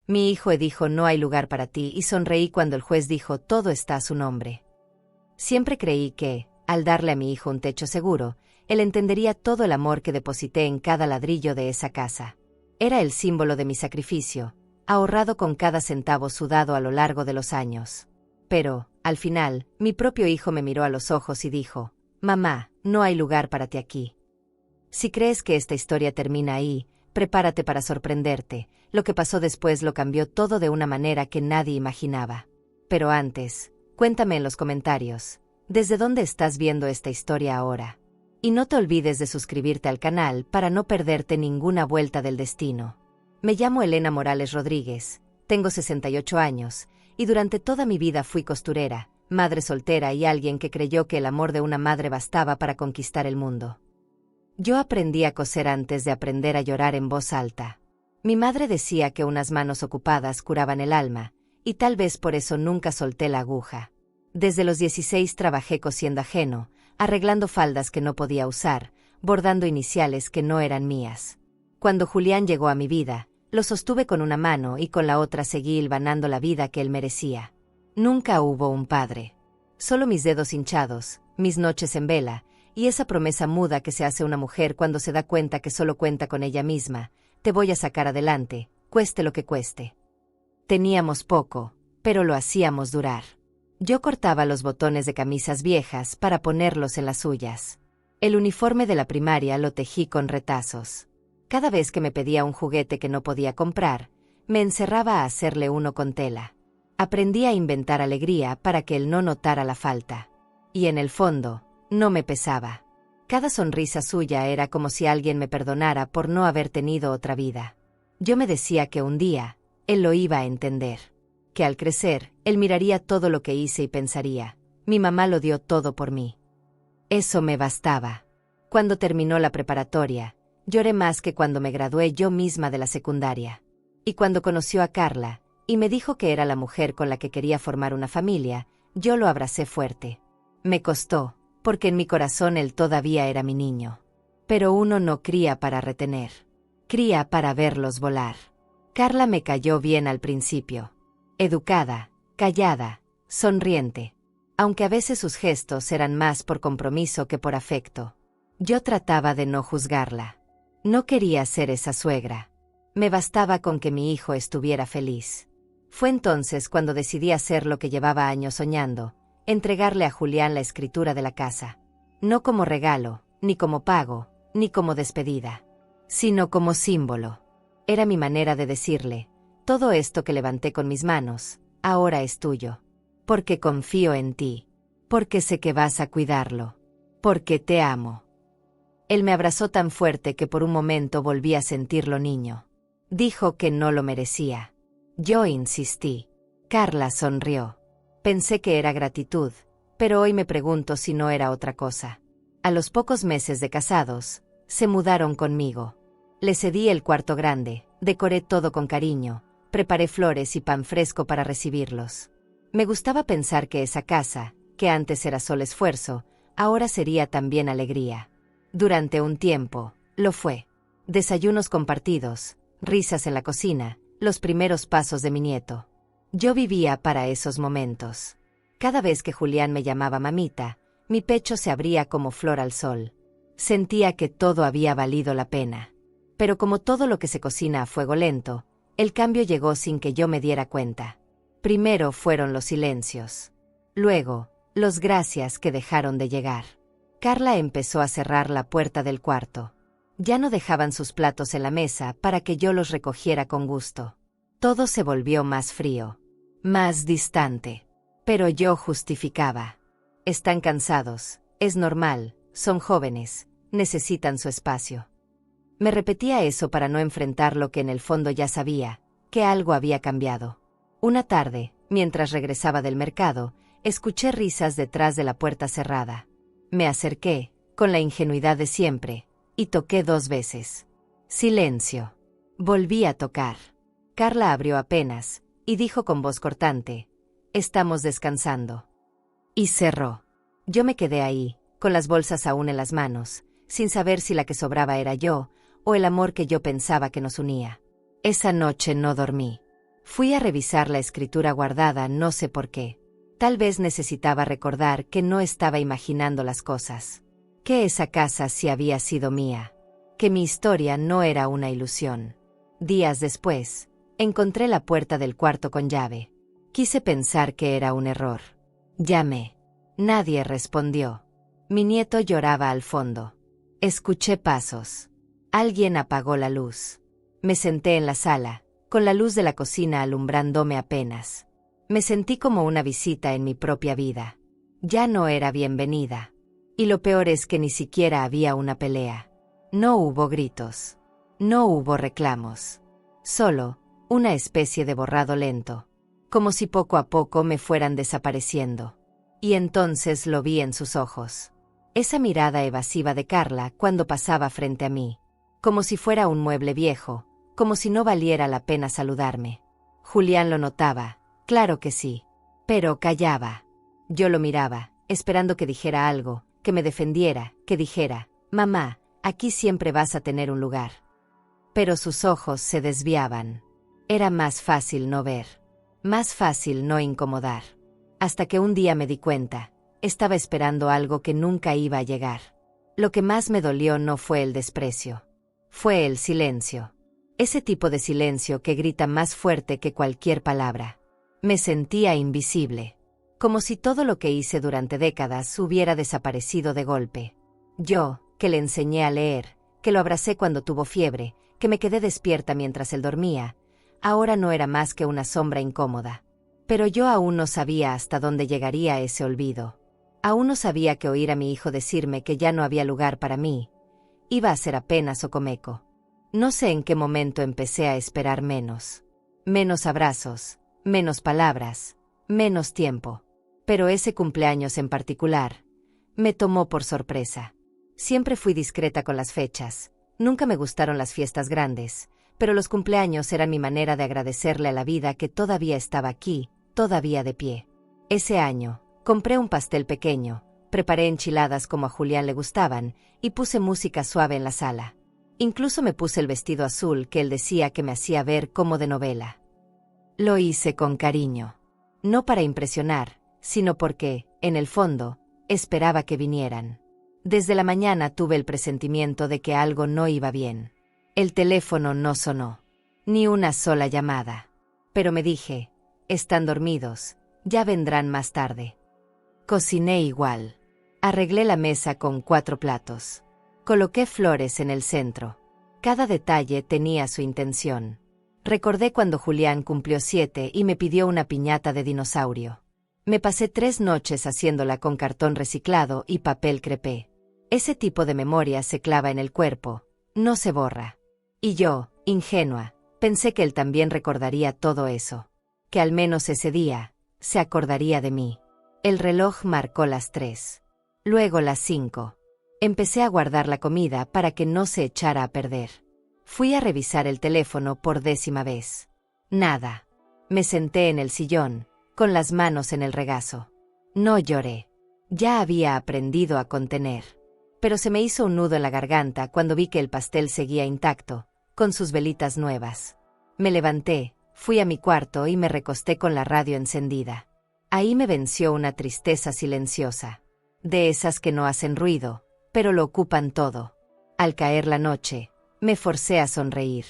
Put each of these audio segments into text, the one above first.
Mi hijo dijo no hay lugar para ti y sonreí cuando el juez dijo todo está a su nombre. Siempre creí que, al darle a mi hijo un techo seguro, él entendería todo el amor que deposité en cada ladrillo de esa casa. Era el símbolo de mi sacrificio, ahorrado con cada centavo sudado a lo largo de los años. Pero, al final, mi propio hijo me miró a los ojos y dijo, «Mamá, no hay lugar para ti aquí». Si crees que esta historia termina ahí, prepárate para sorprenderte. Lo que pasó después lo cambió todo de una manera que nadie imaginaba. Pero antes, cuéntame en los comentarios, ¿desde dónde estás viendo esta historia ahora? Y no te olvides de suscribirte al canal para no perderte ninguna vuelta del destino. Me llamo Elena Morales Rodríguez, tengo 68 años, y durante toda mi vida fui costurera, madre soltera y alguien que creyó que el amor de una madre bastaba para conquistar el mundo. Yo aprendí a coser antes de aprender a llorar en voz alta. Mi madre decía que unas manos ocupadas curaban el alma, y tal vez por eso nunca solté la aguja. Desde los 16 trabajé cosiendo ajeno, arreglando faldas que no podía usar, bordando iniciales que no eran mías. Cuando Julián llegó a mi vida, lo sostuve con una mano y con la otra seguí hilvanando la vida que él merecía. Nunca hubo un padre. Solo mis dedos hinchados, mis noches en vela, y esa promesa muda que se hace una mujer cuando se da cuenta que solo cuenta con ella misma, te voy a sacar adelante, cueste lo que cueste. Teníamos poco, pero lo hacíamos durar. Yo cortaba los botones de camisas viejas para ponerlos en las suyas. El uniforme de la primaria lo tejí con retazos. Cada vez que me pedía un juguete que no podía comprar, me encerraba a hacerle uno con tela. Aprendí a inventar alegría para que él no notara la falta. Y en el fondo, no me pesaba. Cada sonrisa suya era como si alguien me perdonara por no haber tenido otra vida. Yo me decía que un día, él lo iba a entender. Que al crecer, él miraría todo lo que hice y pensaría, mi mamá lo dio todo por mí. Eso me bastaba. Cuando terminó la preparatoria, lloré más que cuando me gradué yo misma de la secundaria. Y cuando conoció a Carla, y me dijo que era la mujer con la que quería formar una familia, yo lo abracé fuerte. Me costó, porque en mi corazón él todavía era mi niño. Pero uno no cría para retener. Cría para verlos volar. Carla me cayó bien al principio. Educada, callada, sonriente. Aunque a veces sus gestos eran más por compromiso que por afecto. Yo trataba de no juzgarla. No quería ser esa suegra. Me bastaba con que mi hijo estuviera feliz. Fue entonces cuando decidí hacer lo que llevaba años soñando, entregarle a Julián la escritura de la casa. No como regalo, ni como pago, ni como despedida, sino como símbolo. Era mi manera de decirle, todo esto que levanté con mis manos, ahora es tuyo. Porque confío en ti. Porque sé que vas a cuidarlo. Porque te amo. Él me abrazó tan fuerte que por un momento volví a sentirlo niño. Dijo que no lo merecía. Yo insistí. Carla sonrió. Pensé que era gratitud, pero hoy me pregunto si no era otra cosa. A los pocos meses de casados, se mudaron conmigo. Le cedí el cuarto grande, decoré todo con cariño, preparé flores y pan fresco para recibirlos. Me gustaba pensar que esa casa, que antes era solo esfuerzo, ahora sería también alegría. Durante un tiempo, lo fue. Desayunos compartidos, risas en la cocina, los primeros pasos de mi nieto. Yo vivía para esos momentos. Cada vez que Julián me llamaba mamita, mi pecho se abría como flor al sol. Sentía que todo había valido la pena. Pero como todo lo que se cocina a fuego lento, el cambio llegó sin que yo me diera cuenta. Primero fueron los silencios. Luego, los gracias que dejaron de llegar. Carla empezó a cerrar la puerta del cuarto. Ya no dejaban sus platos en la mesa para que yo los recogiera con gusto. Todo se volvió más frío, más distante. Pero yo justificaba. Están cansados, es normal, son jóvenes, necesitan su espacio. Me repetía eso para no enfrentar lo que en el fondo ya sabía, que algo había cambiado. Una tarde, mientras regresaba del mercado, escuché risas detrás de la puerta cerrada. Me acerqué, con la ingenuidad de siempre, y toqué 2 veces. Silencio. Volví a tocar. Carla abrió apenas, y dijo con voz cortante, «Estamos descansando». Y cerró. Yo me quedé ahí, con las bolsas aún en las manos, sin saber si la que sobraba era yo, o el amor que yo pensaba que nos unía. Esa noche no dormí. Fui a revisar la escritura guardada, no sé por qué. Tal vez necesitaba recordar que no estaba imaginando las cosas. Que esa casa sí había sido mía. Que mi historia no era una ilusión. Días después, encontré la puerta del cuarto con llave. Quise pensar que era un error. Llamé. Nadie respondió. Mi nieto lloraba al fondo. Escuché pasos. Alguien apagó la luz. Me senté en la sala, con la luz de la cocina alumbrándome apenas. Me sentí como una visita en mi propia vida. Ya no era bienvenida. Y lo peor es que ni siquiera había una pelea. No hubo gritos. No hubo reclamos. Solo una especie de borrado lento. Como si poco a poco me fueran desapareciendo. Y entonces lo vi en sus ojos. Esa mirada evasiva de Carla cuando pasaba frente a mí. Como si fuera un mueble viejo, como si no valiera la pena saludarme. Julián lo notaba, claro que sí. Pero callaba. Yo lo miraba, esperando que dijera algo, que me defendiera, que dijera, mamá, aquí siempre vas a tener un lugar. Pero sus ojos se desviaban. Era más fácil no ver. Más fácil no incomodar. Hasta que un día me di cuenta, estaba esperando algo que nunca iba a llegar. Lo que más me dolió no fue el desprecio. Fue el silencio. Ese tipo de silencio que grita más fuerte que cualquier palabra. Me sentía invisible. Como si todo lo que hice durante décadas hubiera desaparecido de golpe. Yo, que le enseñé a leer, que lo abracé cuando tuvo fiebre, que me quedé despierta mientras él dormía, ahora no era más que una sombra incómoda. Pero yo aún no sabía hasta dónde llegaría ese olvido. Aún no sabía que oír a mi hijo decirme que ya no había lugar para mí iba a ser apenas ocomeco. No sé en qué momento empecé a esperar menos. Menos abrazos, menos palabras, menos tiempo. Pero ese cumpleaños en particular me tomó por sorpresa. Siempre fui discreta con las fechas. Nunca me gustaron las fiestas grandes, pero los cumpleaños eran mi manera de agradecerle a la vida que todavía estaba aquí, todavía de pie. Ese año, compré un pastel pequeño, preparé enchiladas como a Julián le gustaban, y puse música suave en la sala. Incluso me puse el vestido azul que él decía que me hacía ver como de novela. Lo hice con cariño. No para impresionar, sino porque, en el fondo, esperaba que vinieran. Desde la mañana tuve el presentimiento de que algo no iba bien. El teléfono no sonó. Ni una sola llamada. Pero me dije, están dormidos, ya vendrán más tarde. Cociné igual. Arreglé la mesa con 4 platos. Coloqué flores en el centro. Cada detalle tenía su intención. Recordé cuando Julián cumplió 7 y me pidió una piñata de dinosaurio. Me pasé 3 noches haciéndola con cartón reciclado y papel crepé. Ese tipo de memoria se clava en el cuerpo, no se borra. Y yo, ingenua, pensé que él también recordaría todo eso. Que al menos ese día, se acordaría de mí. El reloj marcó las 3. Luego las 5. Empecé a guardar la comida para que no se echara a perder. Fui a revisar el teléfono por 10ª vez. Nada. Me senté en el sillón, con las manos en el regazo. No lloré. Ya había aprendido a contener. Pero se me hizo un nudo en la garganta cuando vi que el pastel seguía intacto, con sus velitas nuevas. Me levanté, fui a mi cuarto y me recosté con la radio encendida. Ahí me venció una tristeza silenciosa. De esas que no hacen ruido, pero lo ocupan todo. Al caer la noche, me forcé a sonreír.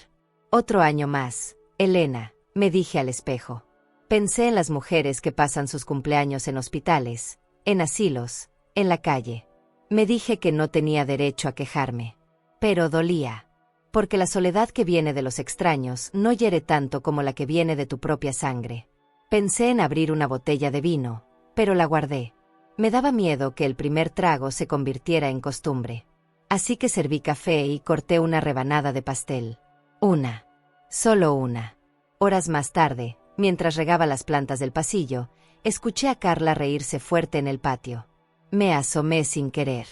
Otro año más, Elena, me dije al espejo. Pensé en las mujeres que pasan sus cumpleaños en hospitales, en asilos, en la calle. Me dije que no tenía derecho a quejarme. Pero dolía. Porque la soledad que viene de los extraños no hiere tanto como la que viene de tu propia sangre. Pensé en abrir una botella de vino, pero la guardé. Me daba miedo que el primer trago se convirtiera en costumbre. Así que serví café y corté una rebanada de pastel. Una. Solo una. Horas más tarde, mientras regaba las plantas del pasillo, escuché a Carla reírse fuerte en el patio. Me asomé sin querer.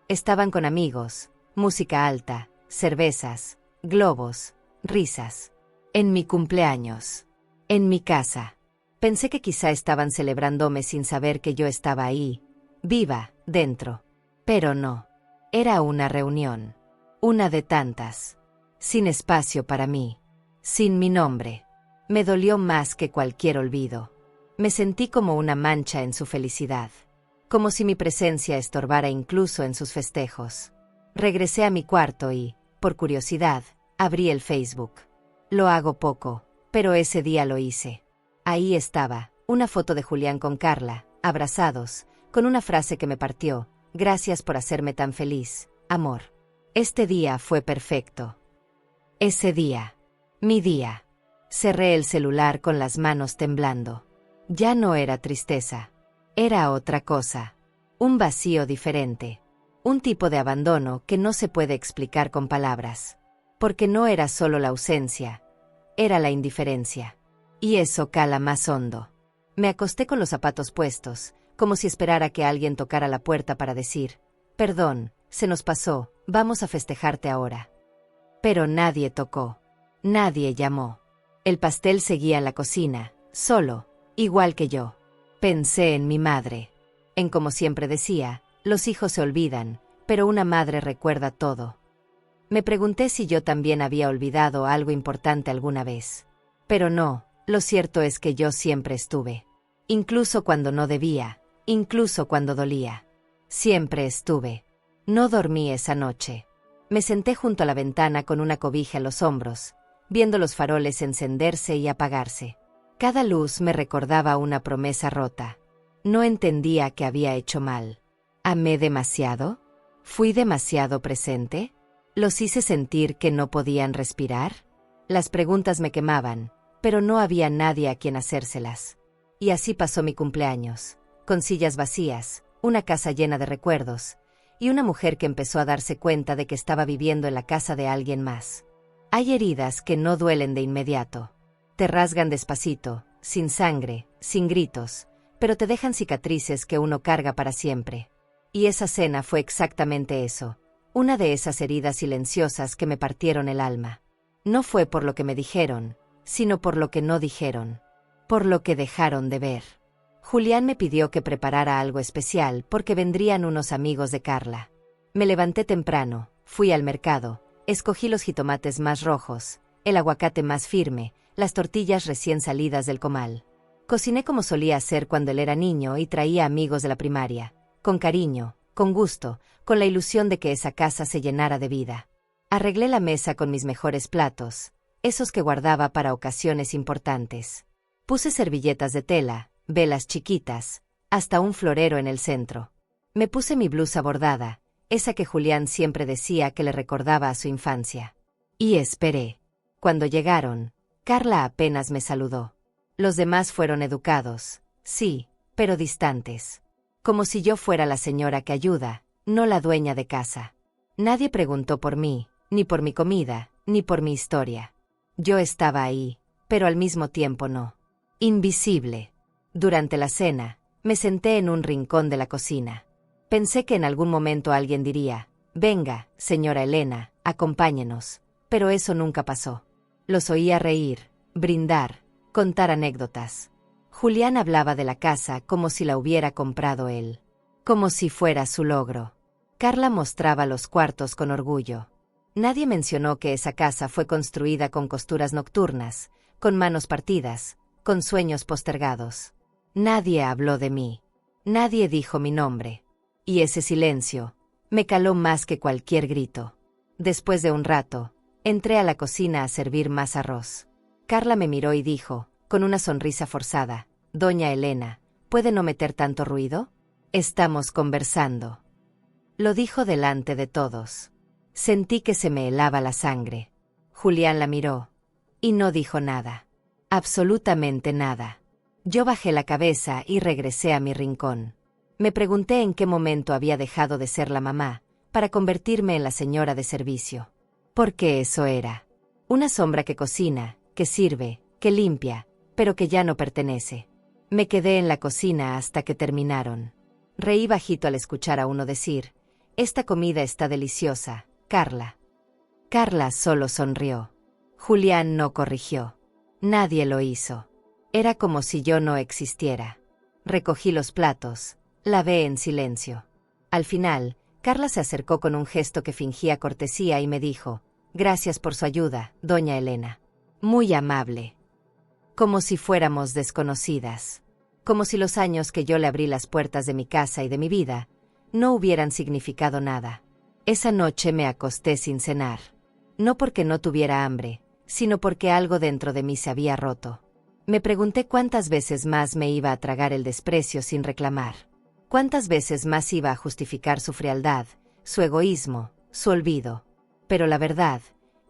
Estaban con amigos, música alta, cervezas, globos, risas. En mi cumpleaños. En mi casa. Pensé que quizá estaban celebrándome sin saber que yo estaba ahí, viva, dentro. Pero no. Era una reunión. Una de tantas. Sin espacio para mí. Sin mi nombre. Me dolió más que cualquier olvido. Me sentí como una mancha en su felicidad, como si mi presencia estorbara incluso en sus festejos. Regresé a mi cuarto y, por curiosidad, abrí el Facebook. Lo hago poco, pero ese día lo hice. Ahí estaba, una foto de Julián con Carla, abrazados, con una frase que me partió: gracias por hacerme tan feliz, amor. Este día fue perfecto. Ese día. Mi día. Cerré el celular con las manos temblando. Ya no era tristeza. Era otra cosa. Un vacío diferente. Un tipo de abandono que no se puede explicar con palabras. Porque no era solo la ausencia. Era la indiferencia. Y eso cala más hondo. Me acosté con los zapatos puestos, como si esperara que alguien tocara la puerta para decir: perdón, se nos pasó, vamos a festejarte ahora. Pero nadie tocó. Nadie llamó. El pastel seguía en la cocina, solo, igual que yo. Pensé en mi madre. En como siempre decía, los hijos se olvidan, pero una madre recuerda todo. Me pregunté si yo también había olvidado algo importante alguna vez. Pero no, lo cierto es que yo siempre estuve. Incluso cuando no debía, incluso cuando dolía. Siempre estuve. No dormí esa noche. Me senté junto a la ventana con una cobija en los hombros, viendo los faroles encenderse y apagarse. Cada luz me recordaba una promesa rota. No entendía qué había hecho mal. ¿Amé demasiado? ¿Fui demasiado presente? ¿Los hice sentir que no podían respirar? Las preguntas me quemaban, pero no había nadie a quien hacérselas. Y así pasó mi cumpleaños, con sillas vacías, una casa llena de recuerdos, y una mujer que empezó a darse cuenta de que estaba viviendo en la casa de alguien más. Hay heridas que no duelen de inmediato. Te rasgan despacito, sin sangre, sin gritos, pero te dejan cicatrices que uno carga para siempre. Y esa cena fue exactamente eso, una de esas heridas silenciosas que me partieron el alma. No fue por lo que me dijeron, sino por lo que no dijeron, por lo que dejaron de ver. Julián me pidió que preparara algo especial porque vendrían unos amigos de Carla. Me levanté temprano, fui al mercado, escogí los jitomates más rojos, el aguacate más firme, las tortillas recién salidas del comal. Cociné como solía hacer cuando él era niño y traía amigos de la primaria, con cariño, con gusto, con la ilusión de que esa casa se llenara de vida. Arreglé la mesa con mis mejores platos, esos que guardaba para ocasiones importantes. Puse servilletas de tela, velas chiquitas, hasta un florero en el centro. Me puse mi blusa bordada, esa que Julián siempre decía que le recordaba a su infancia. Y esperé. Cuando llegaron, Carla apenas me saludó. Los demás fueron educados, sí, pero distantes. Como si yo fuera la señora que ayuda, no la dueña de casa. Nadie preguntó por mí, ni por mi comida, ni por mi historia. Yo estaba ahí, pero al mismo tiempo no. Invisible. Durante la cena, me senté en un rincón de la cocina. Pensé que en algún momento alguien diría: venga, señora Elena, acompáñenos, pero eso nunca pasó. Los oía reír, brindar, contar anécdotas. Julián hablaba de la casa como si la hubiera comprado él, como si fuera su logro. Carla mostraba los cuartos con orgullo. Nadie mencionó que esa casa fue construida con costuras nocturnas, con manos partidas, con sueños postergados. Nadie habló de mí. Nadie dijo mi nombre. Y ese silencio me caló más que cualquier grito. Después de un rato, entré a la cocina a servir más arroz. Carla me miró y dijo, con una sonrisa forzada: Doña Elena, ¿puede no meter tanto ruido? Estamos conversando. Lo dijo delante de todos. Sentí que se me helaba la sangre. Julián la miró. Y no dijo nada. Absolutamente nada. Yo bajé la cabeza y regresé a mi rincón. Me pregunté en qué momento había dejado de ser la mamá, para convertirme en la señora de servicio. Porque eso era. Una sombra que cocina, que sirve, que limpia, pero que ya no pertenece. Me quedé en la cocina hasta que terminaron. Reí bajito al escuchar a uno decir: esta comida está deliciosa, Carla. Carla solo sonrió. Julián no corrigió. Nadie lo hizo. Era como si yo no existiera. Recogí los platos, lavé en silencio. Al final, Carla se acercó con un gesto que fingía cortesía y me dijo: gracias por su ayuda, doña Elena. Muy amable. como si fuéramos desconocidas, como si los años que yo le abrí las puertas de mi casa y de mi vida no hubieran significado nada. Esa noche me acosté sin cenar, no porque no tuviera hambre, sino porque algo dentro de mí se había roto. Me pregunté cuántas veces más me iba a tragar el desprecio sin reclamar, cuántas veces más iba a justificar su frialdad, su egoísmo, su olvido. Pero la verdad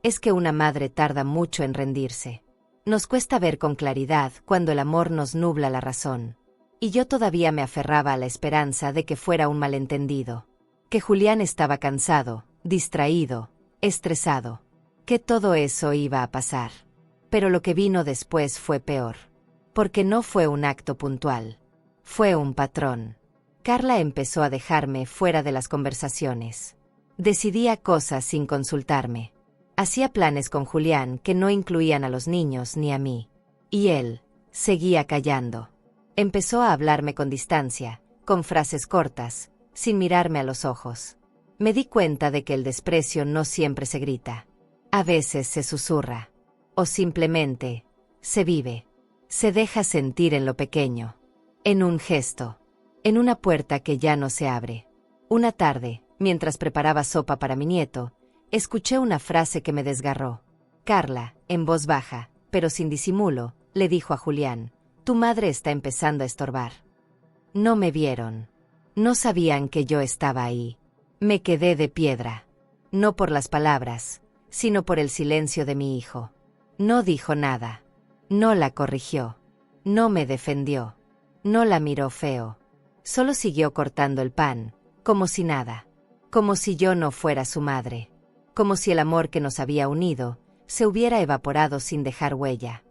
es que una madre tarda mucho en rendirse. Nos cuesta ver con claridad cuando el amor nos nubla la razón. Y yo todavía me aferraba a la esperanza de que fuera un malentendido, que Julián estaba cansado, distraído, estresado, que todo eso iba a pasar. Pero lo que vino después fue peor, porque no fue un acto puntual, fue un patrón. Carla empezó a dejarme fuera de las conversaciones. Decidía cosas sin consultarme. Hacía planes con Julián que no incluían a los niños ni a mí. Y él seguía callando. Empezó a hablarme con distancia, con frases cortas, sin mirarme a los ojos. Me di cuenta de que el desprecio no siempre se grita. A veces se susurra. O simplemente se vive. Se deja sentir en lo pequeño. En un gesto. En una puerta que ya no se abre. Una tarde, mientras preparaba sopa para mi nieto, escuché una frase que me desgarró. Carla, en voz baja, pero sin disimulo, le dijo a Julián: «Tu madre está empezando a estorbar». No me vieron. No sabían que yo estaba ahí. Me quedé de piedra. No por las palabras, sino por el silencio de mi hijo. No dijo nada. No la corrigió. No me defendió. No la miró feo. Solo siguió cortando el pan, como si nada. Como si yo no fuera su madre. Como si el amor que nos había unido se hubiera evaporado sin dejar huella.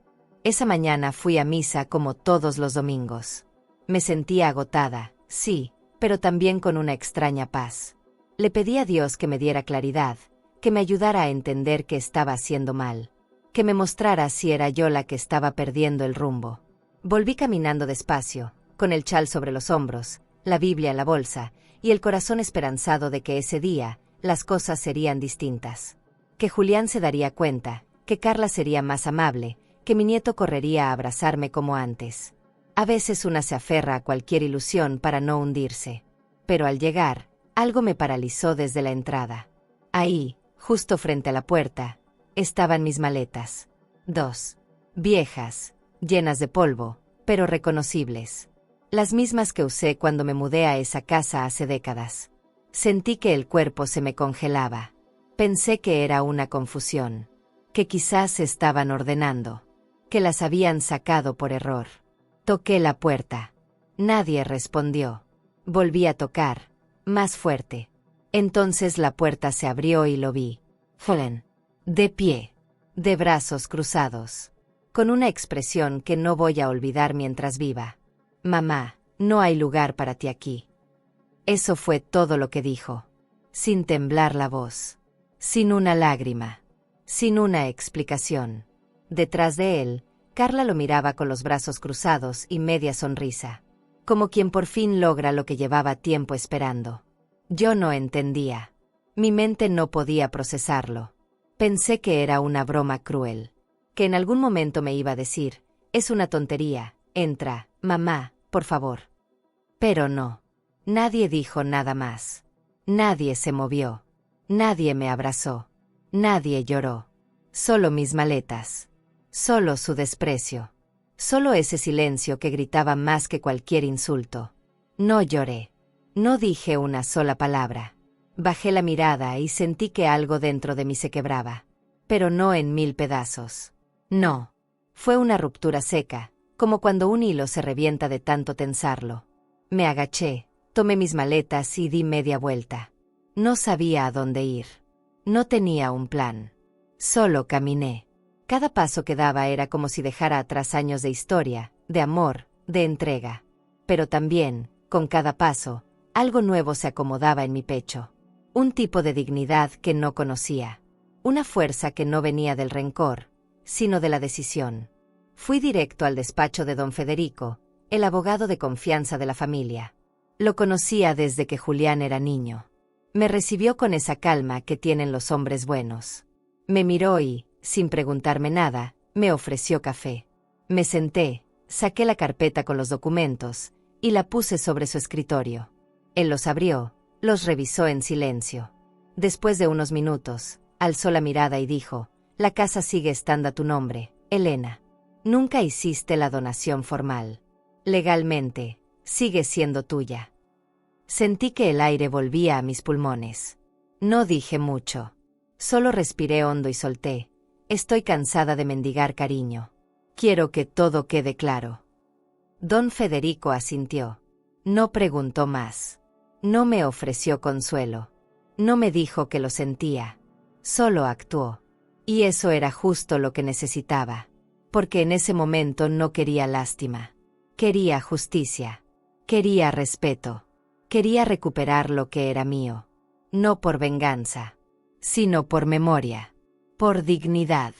Esa mañana fui a misa como todos los domingos. Me sentía agotada, sí, pero también con una extraña paz. Le pedí a Dios que me diera claridad, que me ayudara a entender que estaba haciendo mal, que me mostrara si era yo la que estaba perdiendo el rumbo. Volví caminando despacio, con el chal sobre los hombros, la Biblia en la bolsa, y el corazón esperanzado de que ese día las cosas serían distintas. Que Julián se daría cuenta, que Carla sería más amable, que mi nieto correría a abrazarme como antes. A veces una se aferra a cualquier ilusión para no hundirse. Pero al llegar, algo me paralizó desde la entrada. Ahí, justo frente a la puerta, estaban mis maletas. 2. Viejas, llenas de polvo, pero reconocibles. Las mismas que usé cuando me mudé a esa casa hace décadas. Sentí que el cuerpo se me congelaba. Pensé que era una confusión. Que quizás estaban ordenando. Que las habían sacado por error. Toqué la puerta. Nadie respondió. Volví a tocar, más fuerte. Entonces la puerta se abrió y lo vi. Helen. De pie. De brazos cruzados. Con una expresión que no voy a olvidar mientras viva. «Mamá, no hay lugar para ti aquí». Eso fue todo lo que dijo. Sin temblar la voz. Sin una lágrima. Sin una explicación. Detrás de él, Carla lo miraba con los brazos cruzados y media sonrisa. Como quien por fin logra lo que llevaba tiempo esperando. Yo no entendía. Mi mente no podía procesarlo. Pensé que era una broma cruel. Que en algún momento me iba a decir: «Es una tontería, entra, mamá, por favor». Pero no. Nadie dijo nada más. Nadie se movió. Nadie me abrazó. Nadie lloró. Solo mis maletas. Solo su desprecio. Solo ese silencio que gritaba más que cualquier insulto. No lloré. No dije una sola palabra. Bajé la mirada y sentí que algo dentro de mí se quebraba. Pero no en 1000 pedazos. No. Fue una ruptura seca, como cuando un hilo se revienta de tanto tensarlo. Me agaché, tomé mis maletas y di media vuelta. No sabía a dónde ir. No tenía un plan. Solo caminé. Cada paso que daba era como si dejara atrás años de historia, de amor, de entrega. Pero también, con cada paso, algo nuevo se acomodaba en mi pecho. Un tipo de dignidad que no conocía. Una fuerza que no venía del rencor, sino de la decisión. Fui directo al despacho de don Federico, el abogado de confianza de la familia. Lo conocía desde que Julián era niño. Me recibió con esa calma que tienen los hombres buenos. Me miró y, sin preguntarme nada, me ofreció café. Me senté, saqué la carpeta con los documentos y la puse sobre su escritorio. Él los abrió, los revisó en silencio. Después de unos minutos, alzó la mirada y dijo: «La casa sigue estando a tu nombre, Elena. Nunca hiciste la donación formal. Legalmente, sigue siendo tuya». Sentí que el aire volvía a mis pulmones. No dije mucho. Solo respiré hondo y solté: «Estoy cansada de mendigar cariño. Quiero que todo quede claro». Don Federico asintió. No preguntó más. No me ofreció consuelo. No me dijo que lo sentía. Solo actuó. Y eso era justo lo que necesitaba. Porque en ese momento no quería lástima. Quería justicia. Quería respeto. Quería recuperar lo que era mío. No por venganza, sino por memoria. Por dignidad.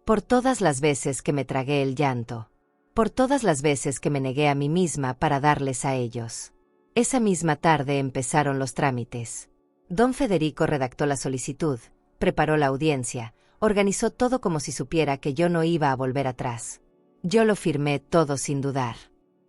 Por todas las veces que me tragué el llanto. Por todas las veces que me negué a mí misma para darles a ellos. Esa misma tarde empezaron los trámites. Don Federico redactó la solicitud, preparó la audiencia, organizó todo como si supiera que yo no iba a volver atrás. Yo lo firmé todo sin dudar.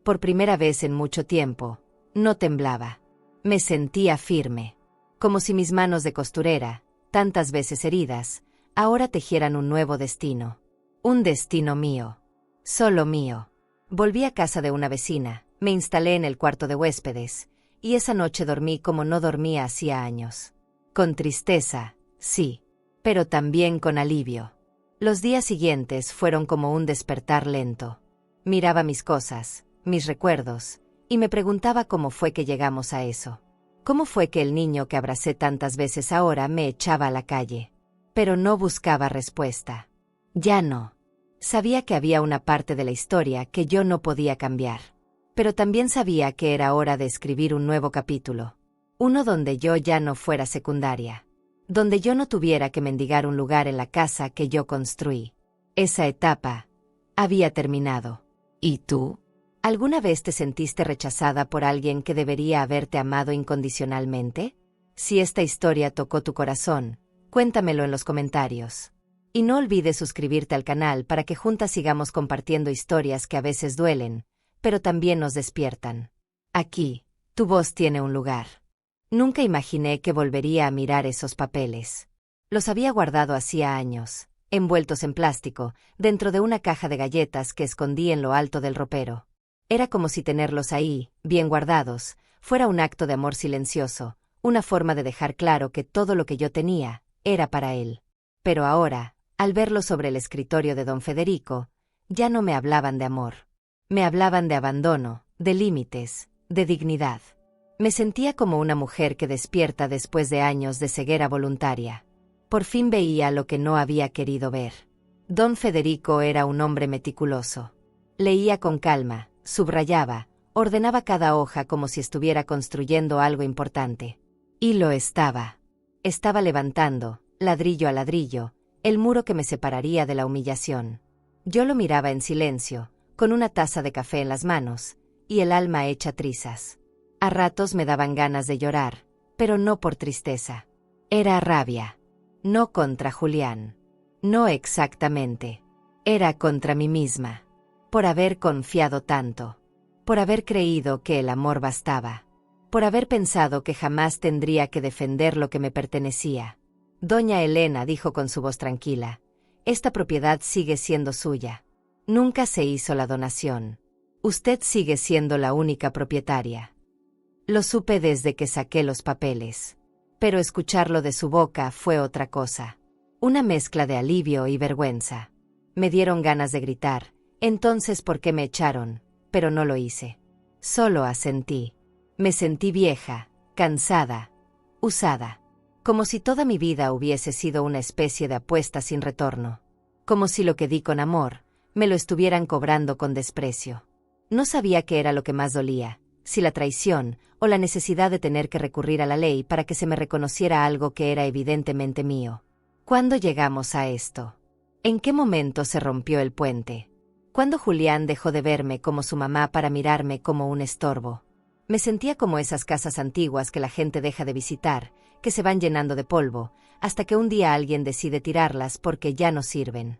Por primera vez en mucho tiempo, no temblaba. Me sentía firme. Como si mis manos de costurera, tantas veces heridas, ahora tejieran un nuevo destino. Un destino mío. Solo mío. Volví a casa de una vecina, me instalé en el cuarto de huéspedes, y esa noche dormí como no dormía hacía años. Con tristeza, sí, pero también con alivio. Los días siguientes fueron como un despertar lento. Miraba mis cosas, mis recuerdos, y me preguntaba cómo fue que llegamos a eso. ¿Cómo fue que el niño que abracé tantas veces ahora me echaba a la calle? Pero no buscaba respuesta. Ya no. Sabía que había una parte de la historia que yo no podía cambiar. Pero también sabía que era hora de escribir un nuevo capítulo. Uno donde yo ya no fuera secundaria. Donde yo no tuviera que mendigar un lugar en la casa que yo construí. Esa etapa había terminado. ¿Y tú? ¿Alguna vez te sentiste rechazada por alguien que debería haberte amado incondicionalmente? Si esta historia tocó tu corazón, cuéntamelo en los comentarios. Y no olvides suscribirte al canal para que juntas sigamos compartiendo historias que a veces duelen, pero también nos despiertan. Aquí, tu voz tiene un lugar. Nunca imaginé que volvería a mirar esos papeles. Los había guardado hacía años, envueltos en plástico, dentro de una caja de galletas que escondí en lo alto del ropero. Era como si tenerlos ahí, bien guardados, fuera un acto de amor silencioso, una forma de dejar claro que todo lo que yo tenía era para él. Pero ahora, al verlo sobre el escritorio de don Federico, ya no me hablaban de amor. Me hablaban de abandono, de límites, de dignidad. Me sentía como una mujer que despierta después de años de ceguera voluntaria. Por fin veía lo que no había querido ver. Don Federico era un hombre meticuloso. Leía con calma, subrayaba, ordenaba cada hoja como si estuviera construyendo algo importante. Y lo estaba. Estaba levantando, ladrillo a ladrillo, el muro que me separaría de la humillación. Yo lo miraba en silencio, con una taza de café en las manos, y el alma hecha trizas. A ratos me daban ganas de llorar, pero no por tristeza. Era rabia. No contra Julián. No exactamente. Era contra mí misma. Por haber confiado tanto. Por haber creído que el amor bastaba. Por haber pensado que jamás tendría que defender lo que me pertenecía. Doña Elena dijo con su voz tranquila: «Esta propiedad sigue siendo suya. Nunca se hizo la donación. Usted sigue siendo la única propietaria». Lo supe desde que saqué los papeles. Pero escucharlo de su boca fue otra cosa. Una mezcla de alivio y vergüenza. Me dieron ganas de gritar: «Entonces, ¿por qué me echaron?», pero no lo hice. Solo asentí. Me sentí vieja, cansada, usada. Como si toda mi vida hubiese sido una especie de apuesta sin retorno. Como si lo que di con amor, me lo estuvieran cobrando con desprecio. No sabía qué era lo que más dolía, si la traición o la necesidad de tener que recurrir a la ley para que se me reconociera algo que era evidentemente mío. ¿Cuándo llegamos a esto? ¿En qué momento se rompió el puente? ¿Cuándo Julián dejó de verme como su mamá para mirarme como un estorbo? Me sentía como esas casas antiguas que la gente deja de visitar, que se van llenando de polvo, hasta que un día alguien decide tirarlas porque ya no sirven.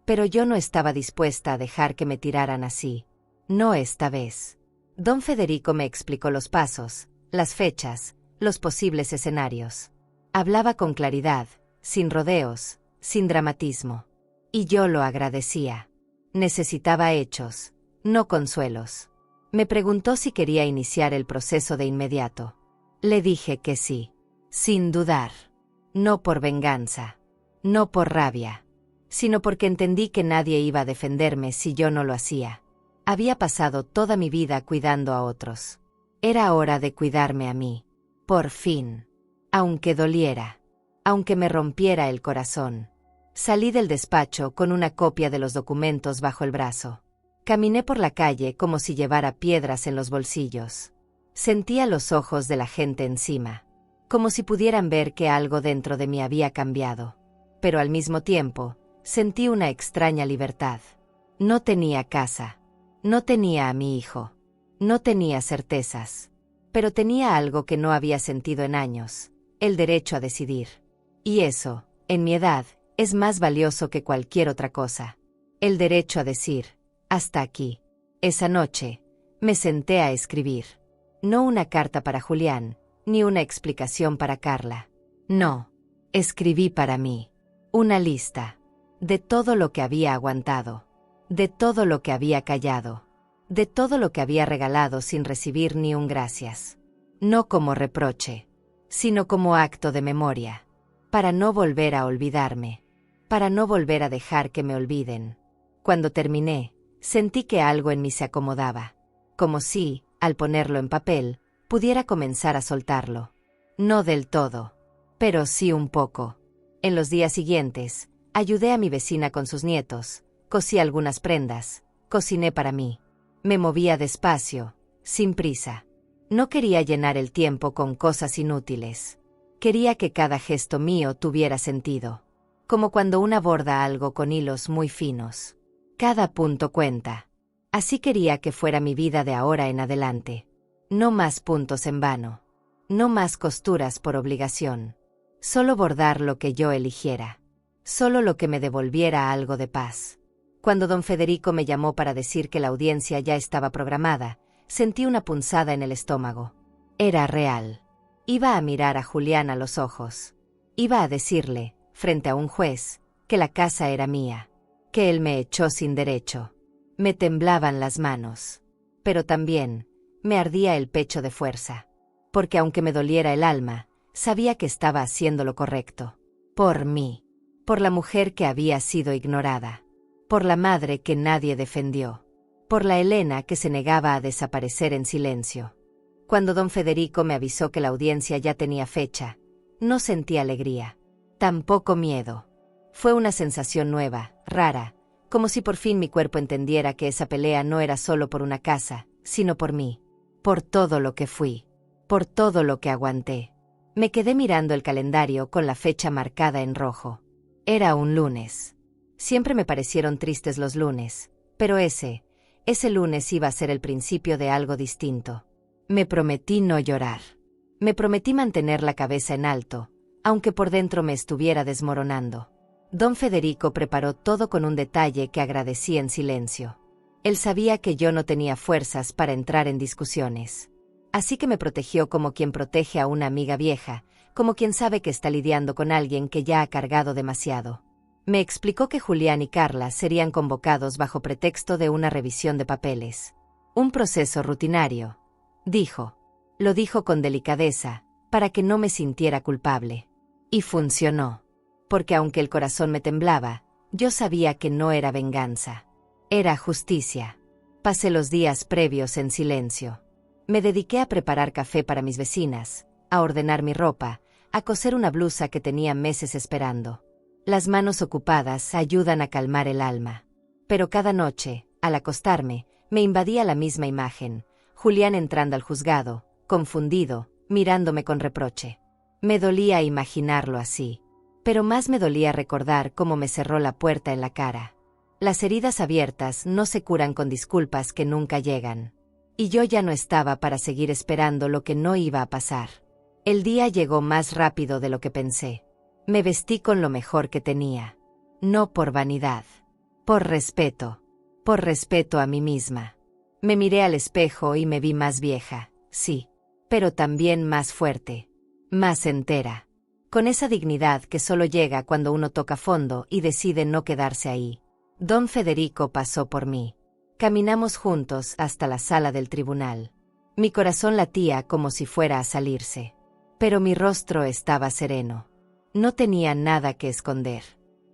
Pero yo no estaba dispuesta a dejar que me tiraran así. No esta vez. Don Federico me explicó los pasos, las fechas, los posibles escenarios. Hablaba con claridad, sin rodeos, sin dramatismo. Y yo lo agradecía. Necesitaba hechos, no consuelos. Me preguntó si quería iniciar el proceso de inmediato. Le dije que sí, sin dudar. No por venganza, no por rabia, sino porque entendí que nadie iba a defenderme si yo no lo hacía. Había pasado toda mi vida cuidando a otros. Era hora de cuidarme a mí. Por fin. Aunque doliera. Aunque me rompiera el corazón. Salí del despacho con una copia de los documentos bajo el brazo. Caminé por la calle como si llevara piedras en los bolsillos. Sentía los ojos de la gente encima. Como si pudieran ver que algo dentro de mí había cambiado. Pero al mismo tiempo, sentí una extraña libertad. No tenía casa. No tenía a mi hijo. No tenía certezas. Pero tenía algo que no había sentido en años: el derecho a decidir. Y eso, en mi edad, es más valioso que cualquier otra cosa. El derecho a decir: hasta aquí. Esa noche, me senté a escribir. No una carta para Julián, ni una explicación para Carla. No. Escribí para mí. Una lista. De todo lo que había aguantado. De todo lo que había callado. De todo lo que había regalado sin recibir ni un gracias. No como reproche, sino como acto de memoria. Para no volver a olvidarme. Para no volver a dejar que me olviden. Cuando terminé, sentí que algo en mí se acomodaba. Como si, al ponerlo en papel, pudiera comenzar a soltarlo. No del todo, pero sí un poco. En los días siguientes, ayudé a mi vecina con sus nietos, cosí algunas prendas, cociné para mí. Me movía despacio, sin prisa. No quería llenar el tiempo con cosas inútiles. Quería que cada gesto mío tuviera sentido. Como cuando una borda algo con hilos muy finos. Cada punto cuenta. Así quería que fuera mi vida de ahora en adelante. No más puntos en vano. No más costuras por obligación. Solo bordar lo que yo eligiera. Solo lo que me devolviera algo de paz. Cuando don Federico me llamó para decir que la audiencia ya estaba programada, sentí una punzada en el estómago. Era real. Iba a mirar a Julián a los ojos. Iba a decirle, frente a un juez, que la casa era mía. Que él me echó sin derecho. Me temblaban las manos. Pero también, me ardía el pecho de fuerza. Porque aunque me doliera el alma, sabía que estaba haciendo lo correcto. Por mí. Por la mujer que había sido ignorada. Por la madre que nadie defendió. Por la Elena que se negaba a desaparecer en silencio. Cuando don Federico me avisó que la audiencia ya tenía fecha, no sentí alegría. Tampoco miedo. Fue una sensación nueva, rara, como si por fin mi cuerpo entendiera que esa pelea no era solo por una casa, sino por mí. Por todo lo que fui. Por todo lo que aguanté. Me quedé mirando el calendario con la fecha marcada en rojo. Era un lunes. Siempre me parecieron tristes los lunes, pero ese lunes iba a ser el principio de algo distinto. Me prometí no llorar. Me prometí mantener la cabeza en alto, aunque por dentro me estuviera desmoronando. Don Federico preparó todo con un detalle que agradecí en silencio. Él sabía que yo no tenía fuerzas para entrar en discusiones. Así que me protegió como quien protege a una amiga vieja, como quien sabe que está lidiando con alguien que ya ha cargado demasiado. Me explicó que Julián y Carla serían convocados bajo pretexto de una revisión de papeles. Un proceso rutinario, dijo. Lo dijo con delicadeza, para que no me sintiera culpable. Y funcionó. Porque aunque el corazón me temblaba, yo sabía que no era venganza. Era justicia. Pasé los días previos en silencio. Me dediqué a preparar café para mis vecinas, a ordenar mi ropa, a coser una blusa que tenía meses esperando. Las manos ocupadas ayudan a calmar el alma. Pero cada noche, al acostarme, me invadía la misma imagen: Julián entrando al juzgado, confundido, mirándome con reproche. Me dolía imaginarlo así. Pero más me dolía recordar cómo me cerró la puerta en la cara. Las heridas abiertas no se curan con disculpas que nunca llegan. Y yo ya no estaba para seguir esperando lo que no iba a pasar. El día llegó más rápido de lo que pensé. Me vestí con lo mejor que tenía. No por vanidad. Por respeto a mí misma. Me miré al espejo y me vi más vieja, sí, pero también más fuerte, más entera, con esa dignidad que solo llega cuando uno toca fondo y decide no quedarse ahí. Don Federico pasó por mí. Caminamos juntos hasta la sala del tribunal. Mi corazón latía como si fuera a salirse, pero mi rostro estaba sereno. No tenía nada que esconder,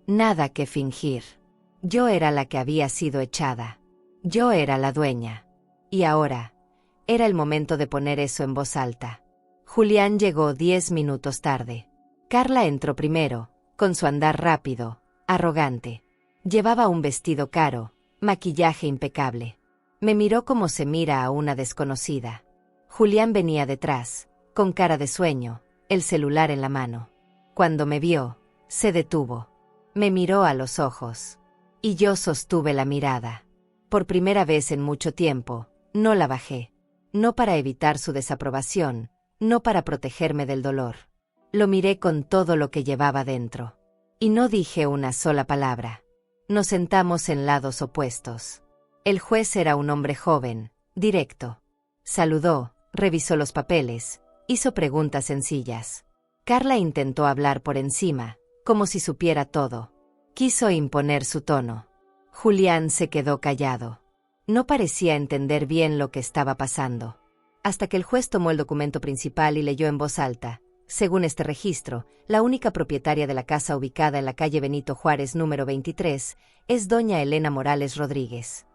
nada que fingir. Yo era la que había sido echada. Yo era la dueña. Y ahora, era el momento de poner eso en voz alta. Julián llegó 10 minutos tarde. Carla entró primero, con su andar rápido, arrogante. Llevaba un vestido caro, maquillaje impecable. Me miró como se mira a una desconocida. Julián venía detrás, con cara de sueño, el celular en la mano. Cuando me vio, se detuvo. Me miró a los ojos. Y yo sostuve la mirada. Por primera vez en mucho tiempo, no la bajé. No para evitar su desaprobación, no para protegerme del dolor. Lo miré con todo lo que llevaba dentro. Y no dije una sola palabra. Nos sentamos en lados opuestos. El juez era un hombre joven, directo. Saludó, revisó los papeles, hizo preguntas sencillas. Carla intentó hablar por encima, como si supiera todo. Quiso imponer su tono. Julián se quedó callado. No parecía entender bien lo que estaba pasando. Hasta que el juez tomó el documento principal y leyó en voz alta. Según este registro, la única propietaria de la casa ubicada en la calle Benito Juárez número 23 es doña Elena Morales Rodríguez.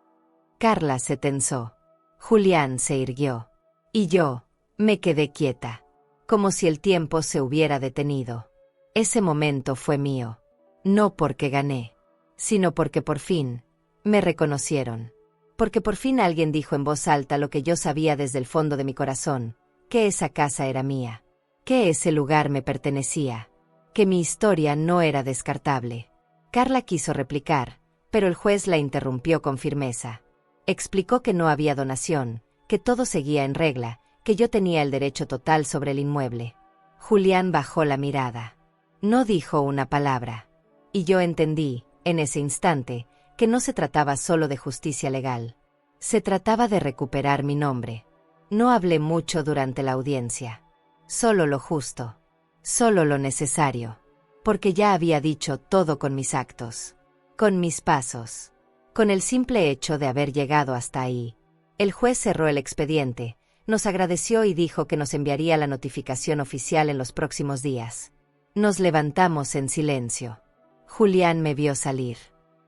Carla se tensó. Julián se irguió. Y yo, me quedé quieta. Como si el tiempo se hubiera detenido. Ese momento fue mío. No porque gané, sino porque por fin me reconocieron. Porque por fin alguien dijo en voz alta lo que yo sabía desde el fondo de mi corazón, que esa casa era mía, que ese lugar me pertenecía, que mi historia no era descartable. Carla quiso replicar, pero el juez la interrumpió con firmeza. Explicó que no había donación, que todo seguía en regla, que yo tenía el derecho total sobre el inmueble. Julián bajó la mirada. No dijo una palabra. Y yo entendí, en ese instante, que no se trataba solo de justicia legal. Se trataba de recuperar mi nombre. No hablé mucho durante la audiencia. Solo lo justo. Solo lo necesario. Porque ya había dicho todo con mis actos. Con mis pasos. Con el simple hecho de haber llegado hasta ahí. El juez cerró el expediente, nos agradeció y dijo que nos enviaría la notificación oficial en los próximos días. Nos levantamos en silencio. Julián me vio salir.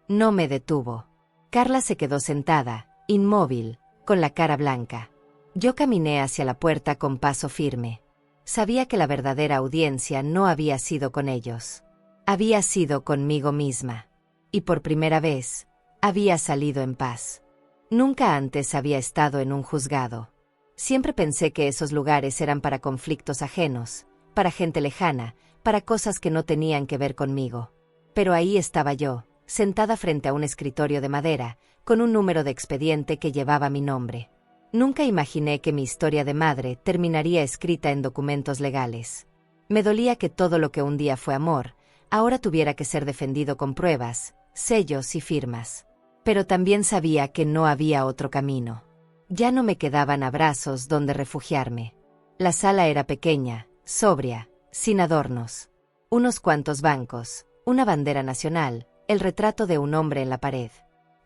No me detuvo. Carla se quedó sentada, inmóvil, con la cara blanca. Yo caminé hacia la puerta con paso firme. Sabía que la verdadera audiencia no había sido con ellos. Había sido conmigo misma. Y por primera vez, había salido en paz. Nunca antes había estado en un juzgado. Siempre pensé que esos lugares eran para conflictos ajenos, para gente lejana, para cosas que no tenían que ver conmigo. Pero ahí estaba yo, sentada frente a un escritorio de madera, con un número de expediente que llevaba mi nombre. Nunca imaginé que mi historia de madre terminaría escrita en documentos legales. Me dolía que todo lo que un día fue amor, ahora tuviera que ser defendido con pruebas, sellos y firmas. Pero también sabía que no había otro camino. Ya no me quedaban abrazos donde refugiarme. La sala era pequeña, sobria, sin adornos. Unos cuantos bancos, una bandera nacional, el retrato de un hombre en la pared.